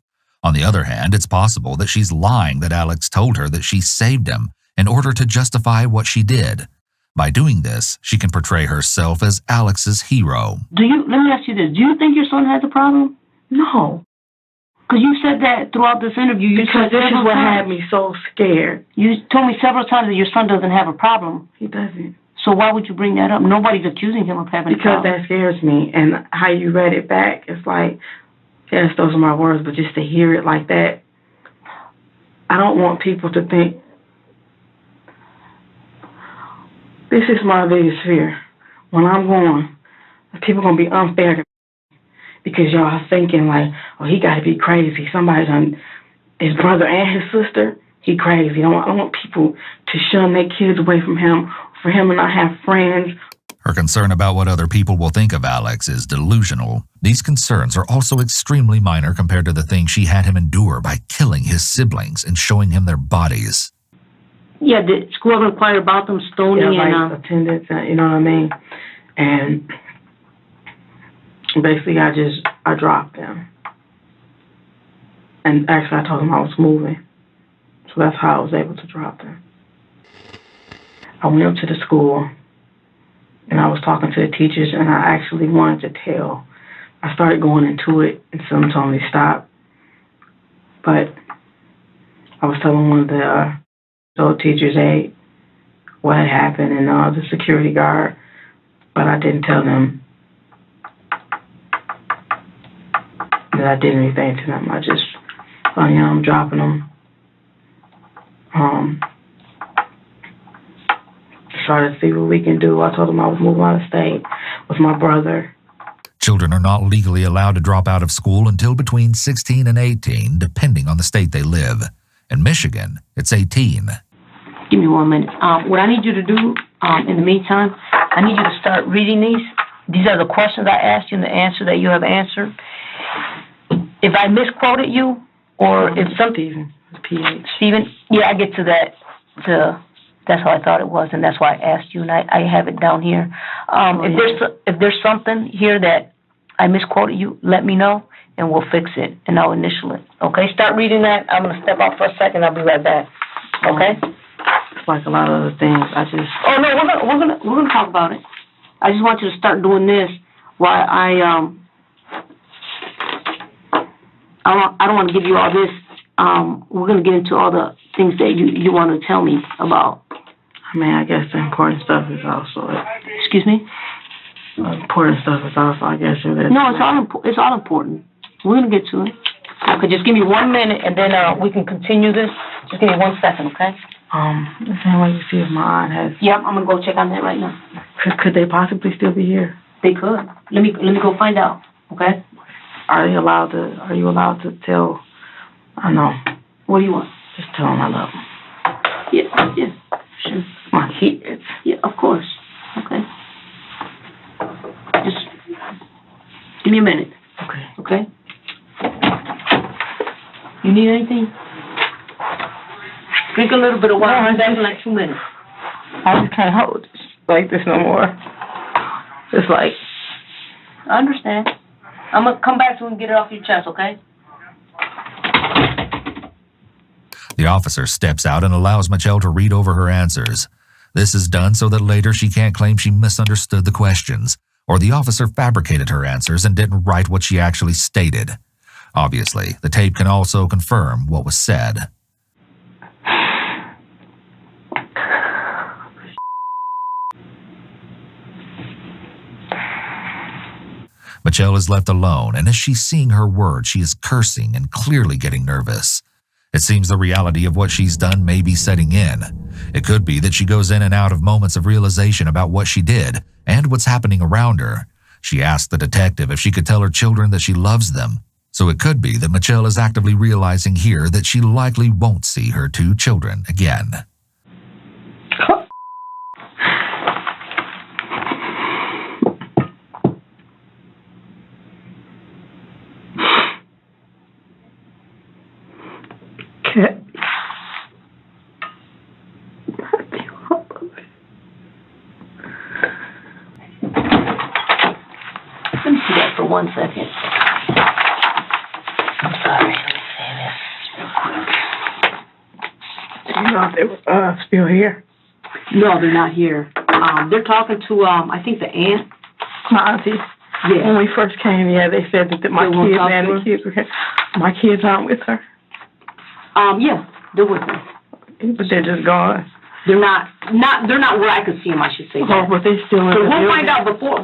On the other hand, it's possible that she's lying that Alex told her that she saved him in order to justify what she did. By doing this, she can portray herself as Alex's hero. Let me ask you this. Do you think your son has a problem? No. Because you said that throughout this interview. Because this is what had me so scared. You told me several times that your son doesn't have a problem. He doesn't. So why would you bring that up? Nobody's accusing him of having a problem. Because that scares me. And how you read it back, it's like, yes, those are my words, but just to hear it like that, I don't want people to think, this is my biggest fear. When I'm gone, people are going to be unfair to me because y'all are thinking like, oh, he got to be crazy. Somebody's on his brother and his sister, he crazy. I don't want people to shun their kids away from him, for him to not have friends. Her concern about what other people will think of Alex is delusional. These concerns are also extremely minor compared to the things she had him endure by killing his siblings and showing him their bodies. Yeah, did school ever inquire about them, stoning like attendance, you know what I mean? And basically I dropped them. And actually I told them I was moving. So that's how I was able to drop them. I went up to the school and I was talking to the teachers and I actually wanted to tell. I started going into it and someone told me to stop. But I was telling one of the teachers, hey, what had happened and the security guard, but I didn't tell them that I did anything to them. I just, I'm dropping them. Try to see what we can do. I told them I was moving out of state, with my brother. Children are not legally allowed to drop out of school until between 16 and 18, depending on the state they live. In Michigan, it's 18. Give me 1 minute. What I need you to do, in the meantime, I need you to start reading these. These are the questions I asked you and the answer that you have answered. If I misquoted you, or if something... Stephen, yeah, I get to that. That's how I thought it was, and that's why I asked you, and I have it down here. If there's something here that I misquoted you, let me know, and we'll fix it, and I'll initial it. Okay, start reading that. I'm gonna step out for a second. I'll be right back. Okay? It's like a lot of other things. Oh no, we're gonna talk about it. I just want you to start doing this while I don't want to give you all this. We're gonna get into all the things that you want to tell me about. I mean, I guess the important stuff is also... Excuse me? Important stuff is also, I guess... No, it's all important. We're going to get to it. Okay, just give me 1 minute, and then we can continue this. Just give me 1 second, okay? The same way you see if my aunt has... Yep, I'm going to go check on that right now. Could they possibly still be here? They could. Let me go find out, okay? Are you allowed to tell... I know. What do you want? Just tell them I love them. Yeah, sure. My kids. Yeah, of course. Okay. Just give me a minute. Okay? You need anything? Drink a little bit of water. I'm back in like 2 minutes. I just can't hold this like this no more. It's like... I understand. I'm going to come back so we can get it off your chest, okay? The officer steps out and allows Mitchelle to read over her answers. This is done so that later she can't claim she misunderstood the questions, or the officer fabricated her answers and didn't write what she actually stated. Obviously, the tape can also confirm what was said. Mitchelle is left alone, and as she's seeing her words, she is cursing and clearly getting nervous. It seems the reality of what she's done may be setting in. It could be that she goes in and out of moments of realization about what she did and what's happening around her. She asked the detective if she could tell her children that she loves them. So it could be that Mitchelle is actively realizing here that she likely won't see her 2 children again. Let me see that for 1 second. I'm sorry. Let me say this real quick. Do you know if they were still here? No, they're not here. They're talking to, I think the aunt. My auntie. Yeah. When we first came, they said that my kids and the kids were here. My kids aren't with her. Yeah, they're with her. But they're just gone. They're not where I could see them, I should say. Oh, but they're still in so the we'll building. find out before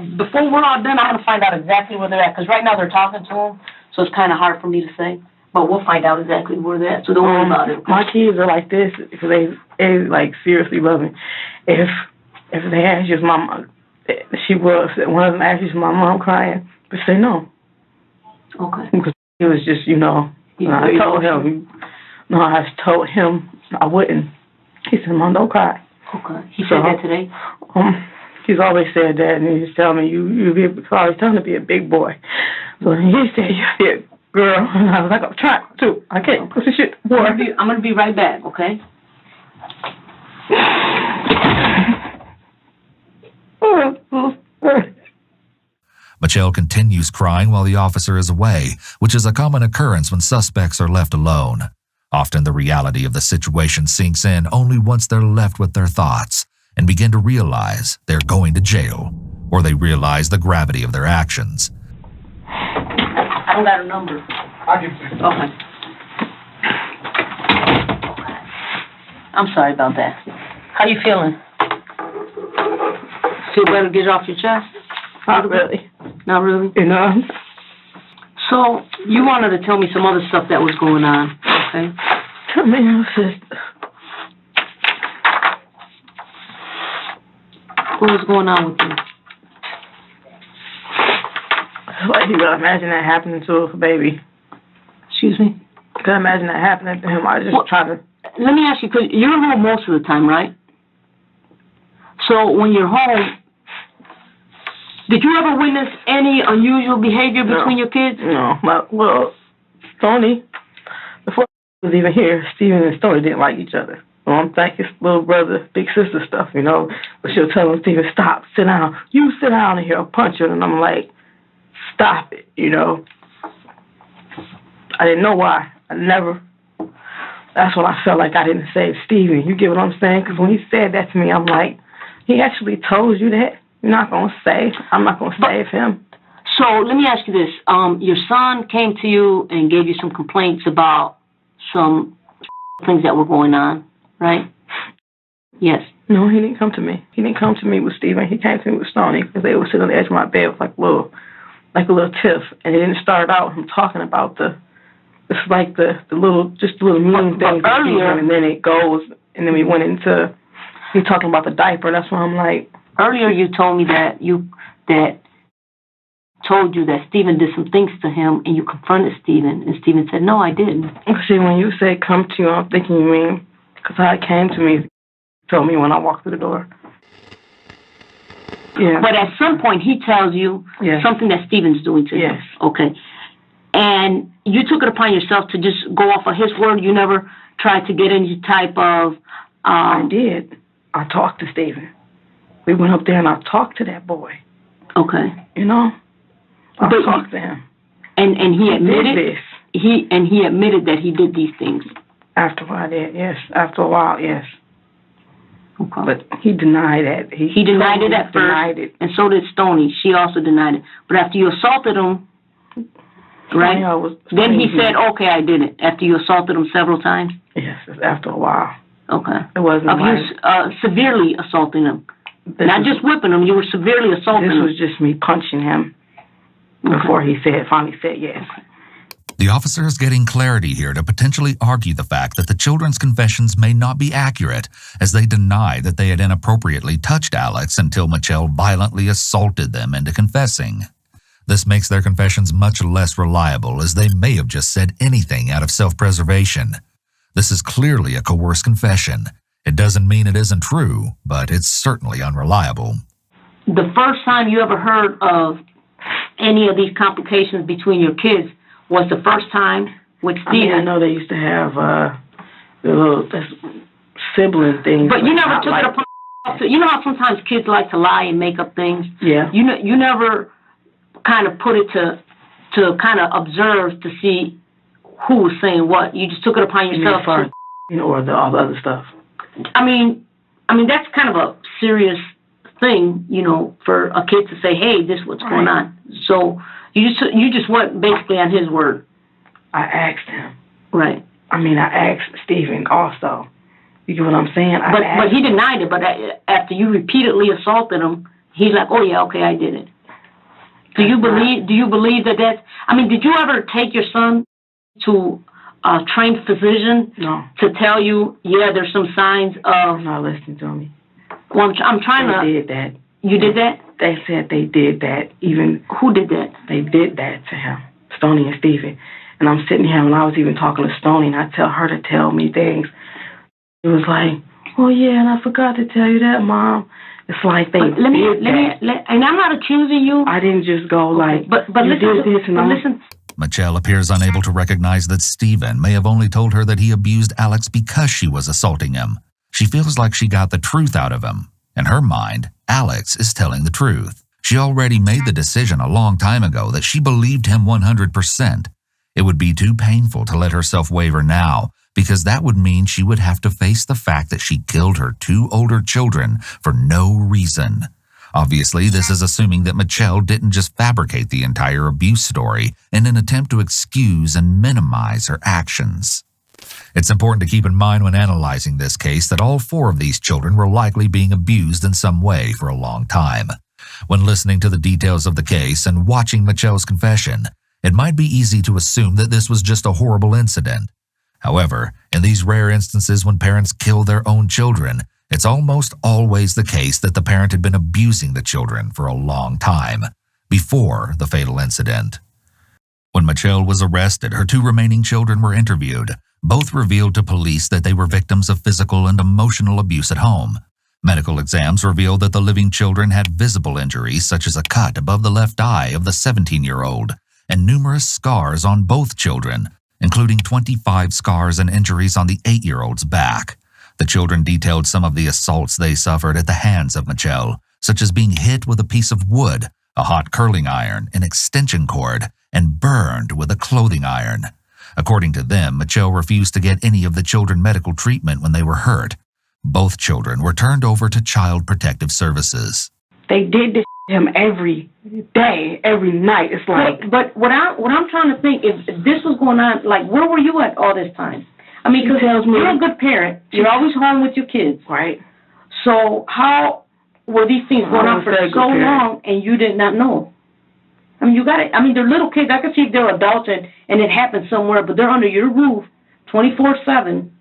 we're all done. I'm going to find out exactly where they're at, because right now they're talking to them, so it's kind of hard for me to say. But we'll find out exactly where they're at, so don't worry about it. My kids are like this because they like seriously love me. If they ask you, mom, one of them asked you, my mom crying, but say no. Okay. Because it was just, I told him I wouldn't. He said, Mom, don't cry. Okay. He said that today? He's always said that, and he's telling me, you're always telling to be a big boy. So he said, you'll be a girl. And I was like, I'm trying to. I can't push the shit. Boy. I'm going to be right back, okay? Mitchelle continues crying while the officer is away, which is a common occurrence when suspects are left alone. Often the reality of the situation sinks in only once they're left with their thoughts and begin to realize they're going to jail, or they realize the gravity of their actions. I don't got a number. I'll give you. Okay. I'm sorry about that. How you feeling? Feel better to get it off your chest? Not really. Not really? So, you wanted to tell me some other stuff that was going on, okay? Tell me, sister. What was going on with you? Like, you gotta imagine that happening to a baby. Excuse me? You gotta imagine that happening to him. I just try to... Let me ask you, because you're home most of the time, right? So when you're home, did you ever witness any unusual behavior between your kids? No. Well, Stoney, before I was even here, Steven and Stoney didn't like each other. So I'm thinking little brother, big sister stuff, you know. But she'll tell him, Steven, stop, sit down. You sit down and he'll punch her. And I'm like, stop it, you know. I didn't know why. That's when I felt like I didn't save Steven. You get what I'm saying? Because when he said that to me, I'm like, he actually told you that? I'm not going to save him. So let me ask you this. Your son came to you and gave you some complaints about some things that were going on, right? Yes. No, he didn't come to me. He didn't come to me with Steven. He came to me with Stoney because they were sitting on the edge of my bed with like a little tiff. And it didn't start out with him talking about the little mean things earlier, and then it goes, and then we went into he talking about the diaper. That's why I'm like. Earlier, you told me that told you that Steven did some things to him, and you confronted Steven, and Steven said, "No, I didn't." See, when you say "come to you," I'm thinking you mean because how it came to me, told me when I walked through the door. Yeah. But at some point, he tells you something that Steven's doing to him. Yes. Okay. And you took it upon yourself to just go off of his word. You never tried to get any type of... I did. I talked to Steven. We went up there and I talked to that boy. Okay. You know? I talked to him. And he admitted this. He admitted that he did these things. After a while, yes. After a while, yes. Okay. But he denied that. He denied it at first. And so did Stoney. She also denied it. But after you assaulted him, right? Then he said, "Okay, I did it." After you assaulted him several times. Yes, after a while. Okay. It wasn't severely assaulting him, not just whipping him. You were severely assaulting him. This was just me punching him before he finally said yes. Okay. The officer is getting clarity here to potentially argue the fact that the children's confessions may not be accurate, as they deny that they had inappropriately touched Alex until Mitchelle violently assaulted them into confessing. This makes their confessions much less reliable, as they may have just said anything out of self-preservation. This is clearly a coerced confession. It doesn't mean it isn't true, but it's certainly unreliable. The first time you ever heard of any of these complications between your kids was the first time with Steven. I know they used to have the little sibling things. But you never took it upon yourself to, you know how sometimes kids like to lie and make up things? Yeah. You never kind of put it to kind of observe to see who was saying what. You just took it upon yourself. Or all the other stuff. I mean that's kind of a serious thing, for a kid to say, "Hey, this is what's going on." So you just went basically on his word. I asked him. Right. I asked Steven also. You get what I'm saying? But he denied it. But after you repeatedly assaulted him, he's like, "Oh yeah, okay, I did it." Do you believe that that's... did you ever take your son to a trained physician? No. To tell you, there's some signs of... Not listening to me. Well, I'm trying to... They did that. You did that? They said they did that. Even... Who did that? They did that to him. Stoney and Steven. And I'm sitting here and I was even talking to Stoney and I tell her to tell me things. It was like, "Oh yeah, and I forgot to tell you that, Mom." It's like they did that. And I'm not accusing you. I didn't just go like, but you listen, did this and listen. Michelle appears unable to recognize that Steven may have only told her that he abused Alex because she was assaulting him. She feels like she got the truth out of him. In her mind, Alex is telling the truth. She already made the decision a long time ago that she believed him 100%. It would be too painful to let herself waver now, because that would mean she would have to face the fact that she killed her 2 older children for no reason. Obviously, this is assuming that Mitchelle didn't just fabricate the entire abuse story in an attempt to excuse and minimize her actions. It's important to keep in mind when analyzing this case that all 4 of these children were likely being abused in some way for a long time. When listening to the details of the case and watching Michelle's confession, it might be easy to assume that this was just a horrible incident. However, in these rare instances when parents kill their own children, it's almost always the case that the parent had been abusing the children for a long time. before the fatal incident. When Mitchelle was arrested, her 2 remaining children were interviewed. Both revealed to police that they were victims of physical and emotional abuse at home. Medical exams revealed that the living children had visible injuries such as a cut above the left eye of the 17-year-old and numerous scars on both children, including 25 scars and injuries on the 8-year-old's back. The children detailed some of the assaults they suffered at the hands of Mitchelle, such as being hit with a piece of wood, a hot curling iron, an extension cord, and burned with a clothing iron. According to them, Mitchelle refused to get any of the children medical treatment when they were hurt. Both children were turned over to Child Protective Services. They did this to him every day, every night. It's like... But what I'm trying to think, if this was going on, like, where were you at all this time? I mean, because you're a good parent. You're always home with your kids. Right. So how were these things going on for so long and you did not know? I mean, they're little kids. I can see if they're adults and it happened somewhere, but they're under your roof 24/7.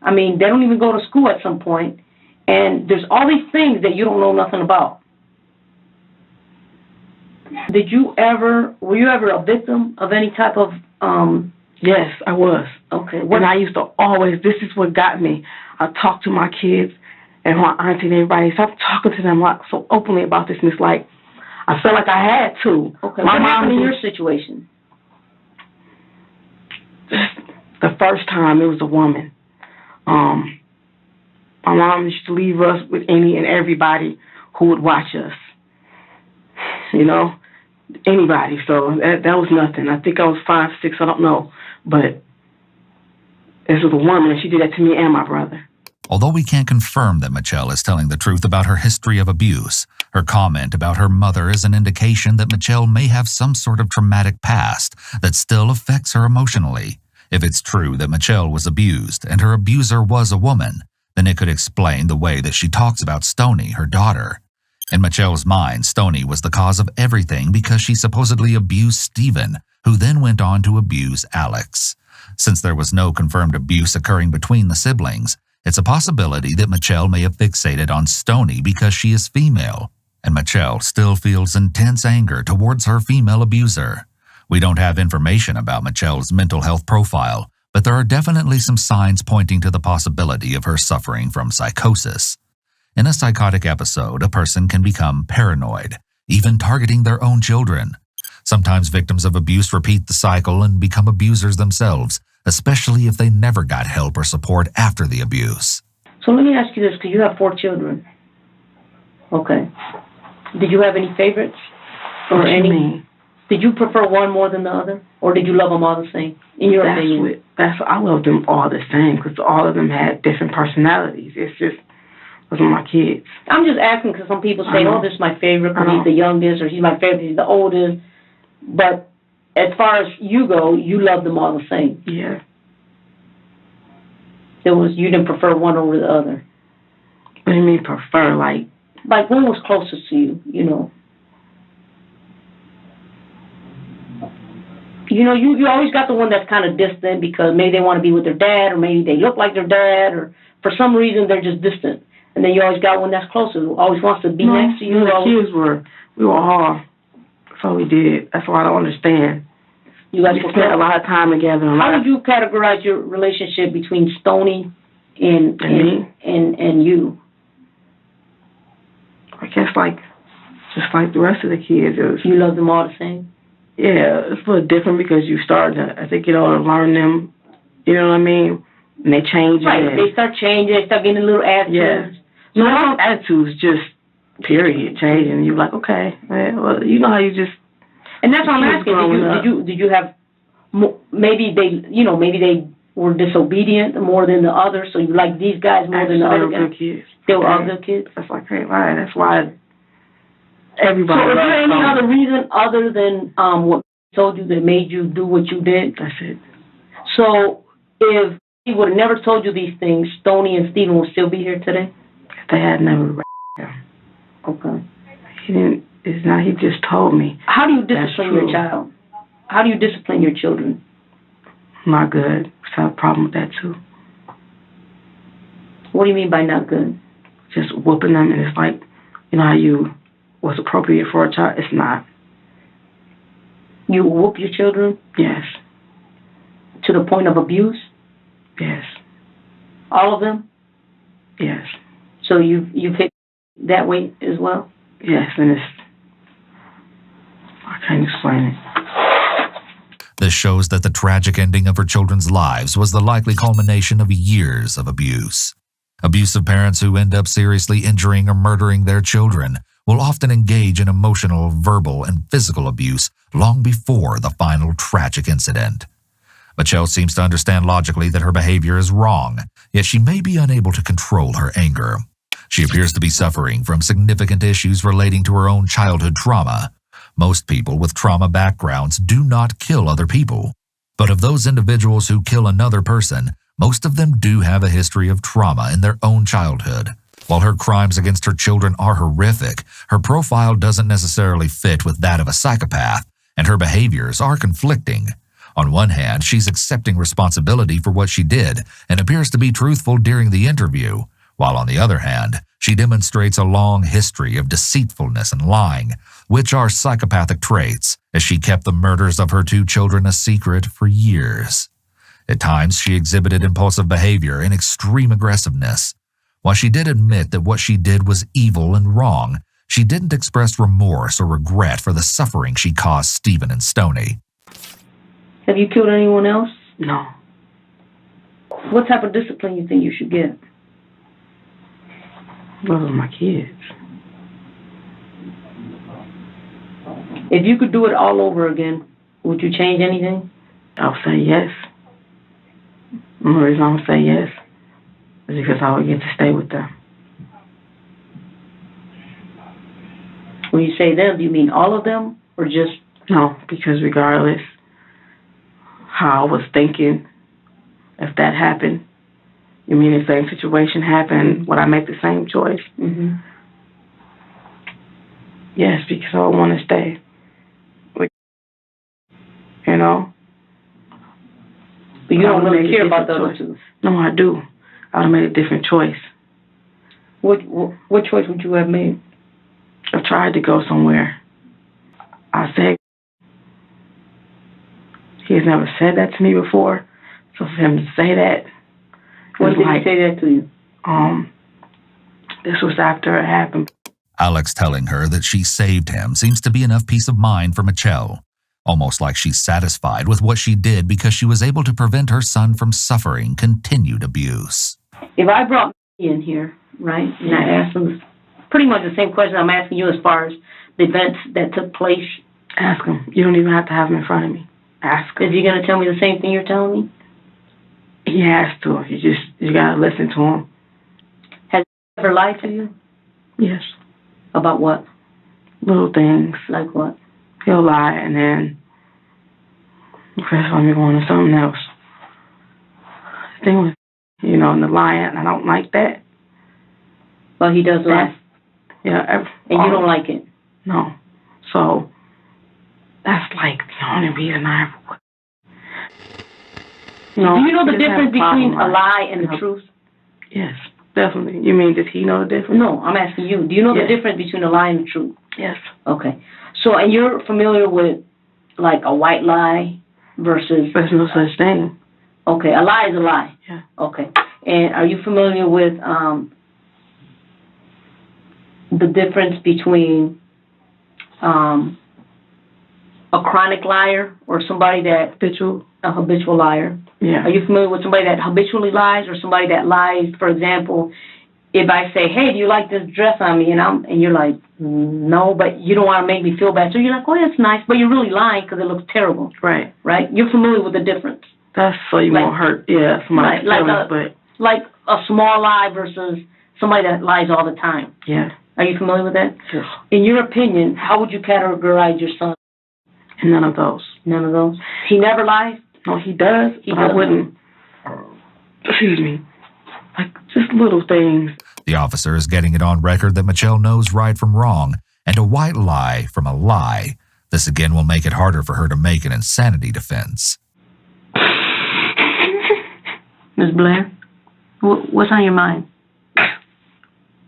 I mean, they don't even go to school at some point. And there's all these things that you don't know nothing about. Were you ever a victim of any type of, Yes, I was. Okay. And I used to always, this is what got me. I talked to my kids and my auntie and everybody. So I'm talking to them so openly about this, and it's like, I felt like I had to. Okay. What happened in your situation? The first time, it was a woman. My mom used to leave us with any and everybody who would watch us. You know, anybody. So that was nothing. I think I was 5, 6, I don't know. But this was a woman, and she did that to me and my brother. Although we can't confirm that Mitchelle is telling the truth about her history of abuse, her comment about her mother is an indication that Mitchelle may have some sort of traumatic past that still affects her emotionally. If it's true that Mitchelle was abused and her abuser was a woman, then it could explain the way that she talks about Stoney, her daughter. In Mitchelle's mind, Stoney was the cause of everything because she supposedly abused Stephen, who then went on to abuse Alex. Since there was no confirmed abuse occurring between the siblings, it's a possibility that Mitchelle may have fixated on Stoney because she is female, and Mitchelle still feels intense anger towards her female abuser. We don't have information about Mitchelle's mental health profile, but there are definitely some signs pointing to the possibility of her suffering from psychosis. In a psychotic episode, a person can become paranoid, even targeting their own children. Sometimes victims of abuse repeat the cycle and become abusers themselves, especially if they never got help or support after the abuse. So let me ask you this, because you have 4 children. Okay. Did you have any favorites? Or any? Did you prefer one more than the other? Or did you love them all the same, in your opinion? I loved them all the same, because all of them had different personalities. It's just, those are my kids. I'm just asking because some people say, oh, this is my favorite because he's the youngest, or he's my favorite, he's the oldest. But as far as you go, you love them all the same. Yeah. You didn't prefer one over the other. What do you mean prefer? Like one was closest to you, you know? You know, you always got the one that's kind of distant because maybe they want to be with their dad, or maybe they look like their dad, or for some reason they're just distant. And then you always got one that's closer, who always wants to be next to you. The kids we were all, that's all we did. That's why I don't understand. You guys spent a lot of time together. How would you categorize your relationship between Stoney and you? I guess just like the rest of the kids. You love them all the same? Yeah, it's a little different because you start to, I think, learn them, you know what I mean? And they change. Right, they start changing, they start getting a little attitudes. Yeah. So no, attitudes, just period, changing. You're like, okay, well, you know how you just... And that's what I'm asking. Did you have, maybe they were disobedient more than the others, so you like these guys more than the other guys? Kids. They were all good kids? That's like, hey, right, that's why everybody... So is there any other reason other than what I told you that made you do what you did? That's it. So if he would have never told you these things, Stoney and Stephen would still be here today? They had never... Okay. He didn't... It's not, he just told me. How do you discipline your child? How do you discipline your children? Not good. I have a problem with that, too. What do you mean by not good? Just whooping them, and it's like, you know how what's appropriate for a child? It's not. You whoop your children Yes. to the point of abuse? Yes. All of them? Yes. So you hit that way as well? Yes, and I can't explain it. This shows that the tragic ending of her children's lives was the likely culmination of years of abuse. Abusive parents who end up seriously injuring or murdering their children will often engage in emotional, verbal, and physical abuse long before the final tragic incident. Mitchelle seems to understand logically that her behavior is wrong, yet she may be unable to control her anger. She appears to be suffering from significant issues relating to her own childhood trauma. Most people with trauma backgrounds do not kill other people, but of those individuals who kill another person, most of them do have a history of trauma in their own childhood. While her crimes against her children are horrific, her profile doesn't necessarily fit with that of a psychopath, and her behaviors are conflicting. On one hand, she's accepting responsibility for what she did and appears to be truthful during the interview, while on the other hand, she demonstrates a long history of deceitfulness and lying, which are psychopathic traits, as she kept the murders of her 2 children a secret for years. At times, she exhibited impulsive behavior and extreme aggressiveness. While she did admit that what she did was evil and wrong, she didn't express remorse or regret for the suffering she caused Stephen and Stoney. Have you killed anyone else? No. What type of discipline you think you should get? Those are my kids. If you could do it all over again, would you change anything? I'll say yes. The only reason I'm say yes is because I would get to stay with them. When you say them, do you mean all of them or just... No, because regardless how I was thinking, if that happened, you mean the same situation happened, would I make the same choice? Mm-hmm. Yes, because I would want to stay. You know? But you don't really care about the other choice. two. No, I do. I would have made a different choice. What choice would you have made? I've tried to go somewhere. I said, he's never said that to me before. So for him to say that, When did he say that to you? This was after it happened. Alex telling her that she saved him seems to be enough peace of mind for Mitchelle, almost like she's satisfied with what she did because she was able to prevent her son from suffering continued abuse. If I brought me in here, right, and I asked him pretty much the same question I'm asking you as far as the events that took place, Ask him. You don't even have to have him in front of me. Ask him. is he going to tell me the same thing you're telling me? He has to. You gotta listen to him. Has he ever lied to you? Yes. About what? Little things. Like what? He'll lie and then let me go on to something else. The thing was, in the lying, I don't like that. Well, he does lie. Yeah. And you don't like it? No. So, that's like the only reason I ever... No, do you know the I just difference have a problem between a lie and the truth? Yes, definitely. You mean, does he know the difference? No, I'm asking you. Do you know the Yes. difference between a lie and the truth? Yes. Okay. So, and you're familiar with, like, a white lie versus... There's no such thing. Okay, a lie is a lie. Yeah. Okay. And are you familiar with the difference between a chronic liar or somebody that... A habitual liar? Yeah. Are you familiar with somebody that habitually lies or somebody that lies, for example, if I say, hey, do you like this dress on me? And you're like, no, but you don't want to make me feel bad. So you're like, oh, that's nice, but you're really lying because it looks terrible. Right. Right? You're familiar with the difference. That's so you won't hurt, somebody's feelings, but... Like a small lie versus somebody that lies all the time. Yeah. Are you familiar with that? Yes. In your opinion, how would you categorize your son? None of those. None of those? He never lies? No, he does, but I wouldn't... Excuse me. Like, just little things. The officer is getting it on record that Mitchelle knows right from wrong and a white lie from a lie. This again will make it harder for her to make an insanity defense. Ms. Blair, what's on your mind?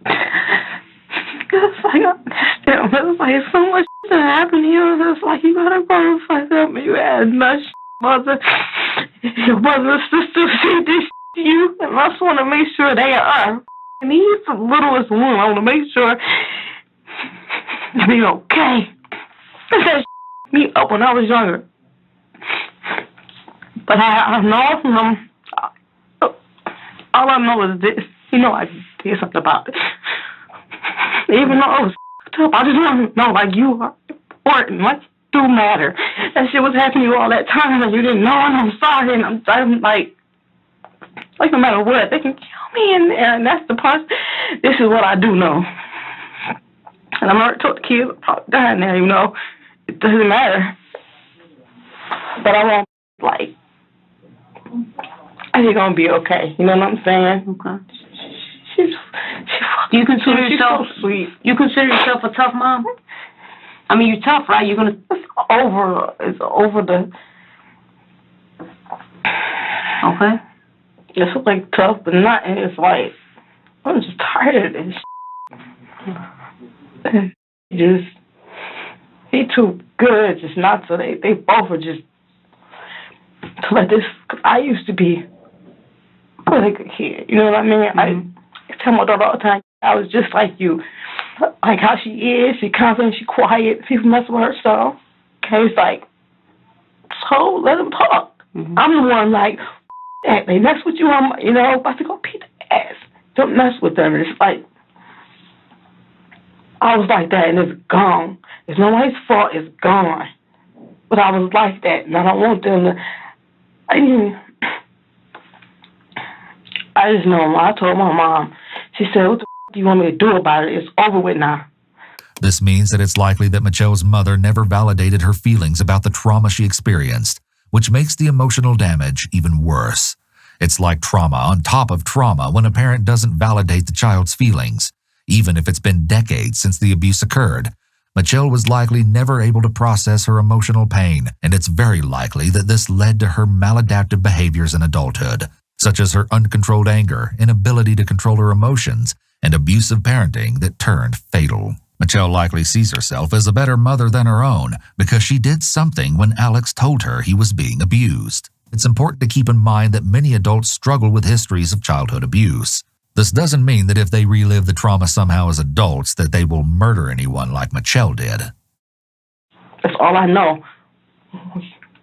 Because I got missed him. It's like so much shit that happened to you. It's like you gotta grow the fuck up. You had enough mother. Your brother and sister see this to you, and I just want to make sure they are. And he's the littlest one. I want to make sure be okay. That me up when I was younger. But I know, all I know is this. You know I did something about it. Even though it was up, I just want to know, like, you are important. Like, you do matter. That shit was happening to you all that time, and you didn't know, and I'm sorry, and I'm like, no matter what, they can kill me in there, and that's the part. This is what I do know. And I'm already told the kids, I'm probably dying there, you know. It doesn't matter. But I won't, like, I think gonna be okay. You know what I'm saying? Okay. Do you consider yourself so sweet? You consider yourself a tough mom? I mean, you're tough, right? You're gonna. It's over the. Okay. It's like tough, but not. And it's like I'm just tired of this. He too good, just not so they both are just to let this. I used to be a really good kid. You know what I mean? Mm-hmm. I tell my daughter all the time, I was just like you. Like how she is, she confident, she quiet, people mess with her stuff. Okay, it's like, so let them talk. Mm-hmm. I'm the one like, they mess with you, I'm, about to go beat the ass. Don't mess with them. And it's like, I was like that and it's gone. It's nobody's fault, it's gone. But I was like that and I don't want them to, I just know, I told my mom, she said, what the do you want me to do about it? It's over with now. This means that it's likely that Mitchelle's mother never validated her feelings about the trauma she experienced, which makes the emotional damage even worse. It's like trauma on top of trauma when a parent doesn't validate the child's feelings. Even if it's been decades since the abuse occurred, Mitchelle was likely never able to process her emotional pain, and it's very likely that this led to her maladaptive behaviors in adulthood, such as her uncontrolled anger, inability to control her emotions, and abusive parenting that turned fatal. Mitchelle likely sees herself as a better mother than her own because she did something when Alex told her he was being abused. It's important to keep in mind that many adults struggle with histories of childhood abuse. This doesn't mean that if they relive the trauma somehow as adults that they will murder anyone like Mitchelle did. That's all I know.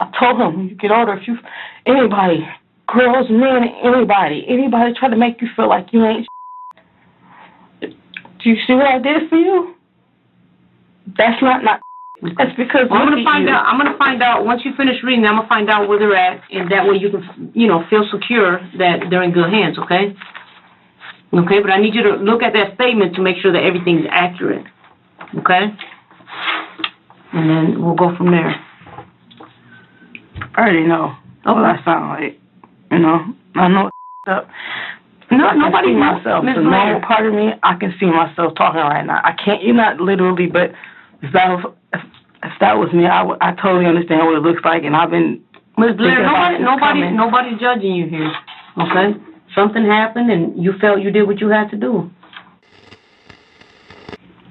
I told him, when you get older, if anybody, girls, men, anybody try to make you feel like you ain't do you see what I did for you? That's not. That's because I'm gonna find out once you finish reading. I'm gonna find out where they're at, and that way you can, feel secure that they're in good hands. Okay. Okay, but I need you to look at that statement to make sure that everything's accurate. Okay. And then we'll go from there. I already know what I sound like. I know it's up. No, nobody see myself. The normal part of me, I can see myself talking right now. I can't. You're not literally, but if that was me, I totally understand what it looks like, and I've been. Ms. Blair, nobody's judging you here. Okay, something happened, and you felt you did what you had to do.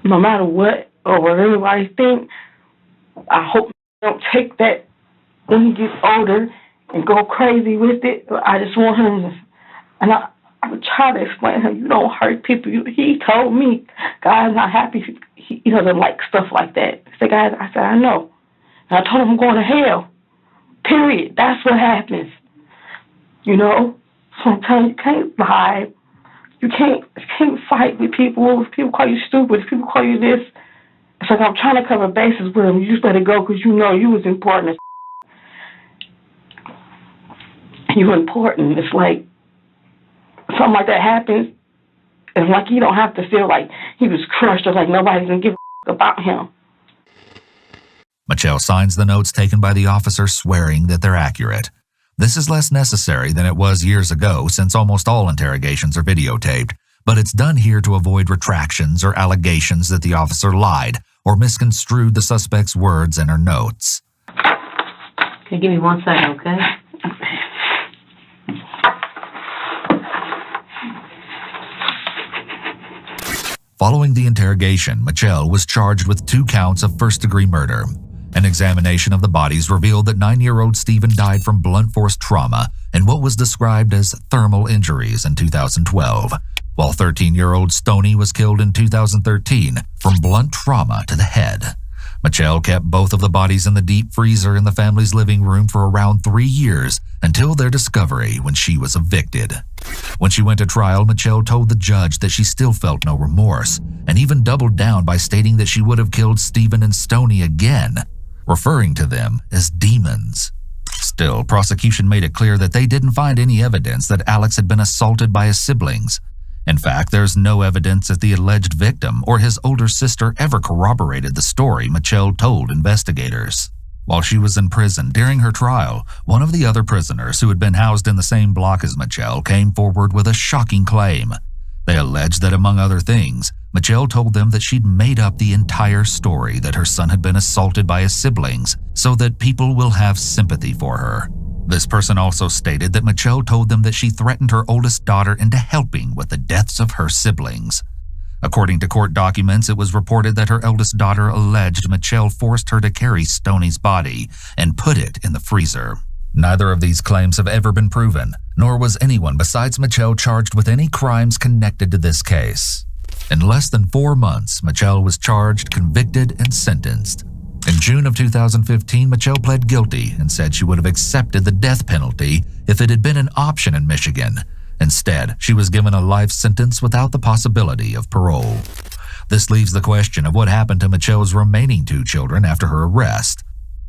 No matter what or what everybody think, I hope you don't take that when he gets older and go crazy with it. I just want him, and I would try to explain to him, you don't hurt people. He told me, God's not happy. He doesn't like stuff like that. I said, I know. And I told him I'm going to hell. Period. That's what happens. Sometimes you can't lie. You can't fight with people. If people call you stupid, if people call you this, it's like I'm trying to cover bases with him. You just let it go because you know you was important. You're important. It's like, something like that happens, it's like you don't have to feel like he was crushed or like nobody's gonna give a about him. Mitchelle signs the notes taken by the officer swearing that they're accurate. This is less necessary than it was years ago since almost all interrogations are videotaped, but it's done here to avoid retractions or allegations that the officer lied or misconstrued the suspect's words in her notes. Okay, give me 1 second, okay? Following the interrogation, Mitchelle was charged with 2 counts of first-degree murder. An examination of the bodies revealed that 9-year-old Stephen died from blunt force trauma and what was described as thermal injuries in 2012, while 13-year-old Stoney was killed in 2013 from blunt trauma to the head. Mitchelle kept both of the bodies in the deep freezer in the family's living room for around 3 years until their discovery when she was evicted. When she went to trial, Mitchelle told the judge that she still felt no remorse and even doubled down by stating that she would have killed Stephen and Stoney again, referring to them as demons. Still, prosecution made it clear that they didn't find any evidence that Alex had been assaulted by his siblings. In fact, there's no evidence that the alleged victim or his older sister ever corroborated the story Mitchelle told investigators. While she was in prison during her trial, one of the other prisoners who had been housed in the same block as Mitchelle came forward with a shocking claim. They alleged that, among other things, Mitchelle told them that she'd made up the entire story that her son had been assaulted by his siblings so that people will have sympathy for her. This person also stated that Mitchelle told them that she threatened her oldest daughter into helping with the deaths of her siblings. According to court documents, it was reported that her eldest daughter alleged Mitchelle forced her to carry Stoney's body and put it in the freezer. Neither of these claims have ever been proven, nor was anyone besides Mitchelle charged with any crimes connected to this case. In less than 4 months, Mitchelle was charged, convicted, and sentenced. In June of 2015, Mitchelle pled guilty and said she would have accepted the death penalty if it had been an option in Michigan. Instead, she was given a life sentence without the possibility of parole. This leaves the question of what happened to Mitchelle's remaining 2 children after her arrest.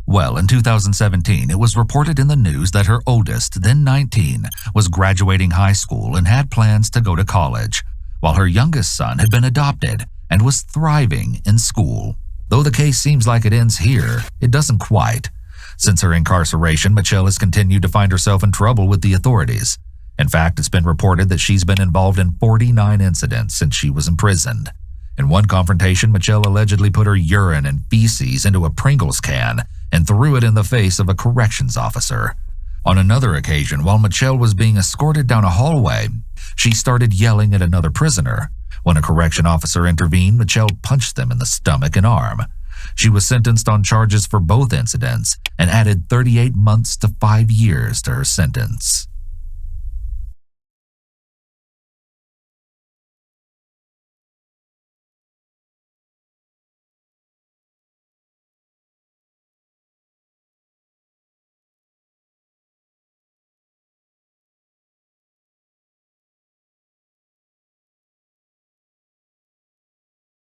Well, in 2017, it was reported in the news that her oldest, then 19, was graduating high school and had plans to go to college, while her youngest son had been adopted and was thriving in school. Though the case seems like it ends here, it doesn't quite. Since her incarceration, Mitchelle has continued to find herself in trouble with the authorities. In fact, it's been reported that she's been involved in 49 incidents since she was imprisoned. In one confrontation, Mitchelle allegedly put her urine and feces into a Pringles can and threw it in the face of a corrections officer. On another occasion, while Mitchelle was being escorted down a hallway, she started yelling at another prisoner. When a correction officer intervened, Mitchelle punched them in the stomach and arm. She was sentenced on charges for both incidents and added 38 months to 5 years to her sentence.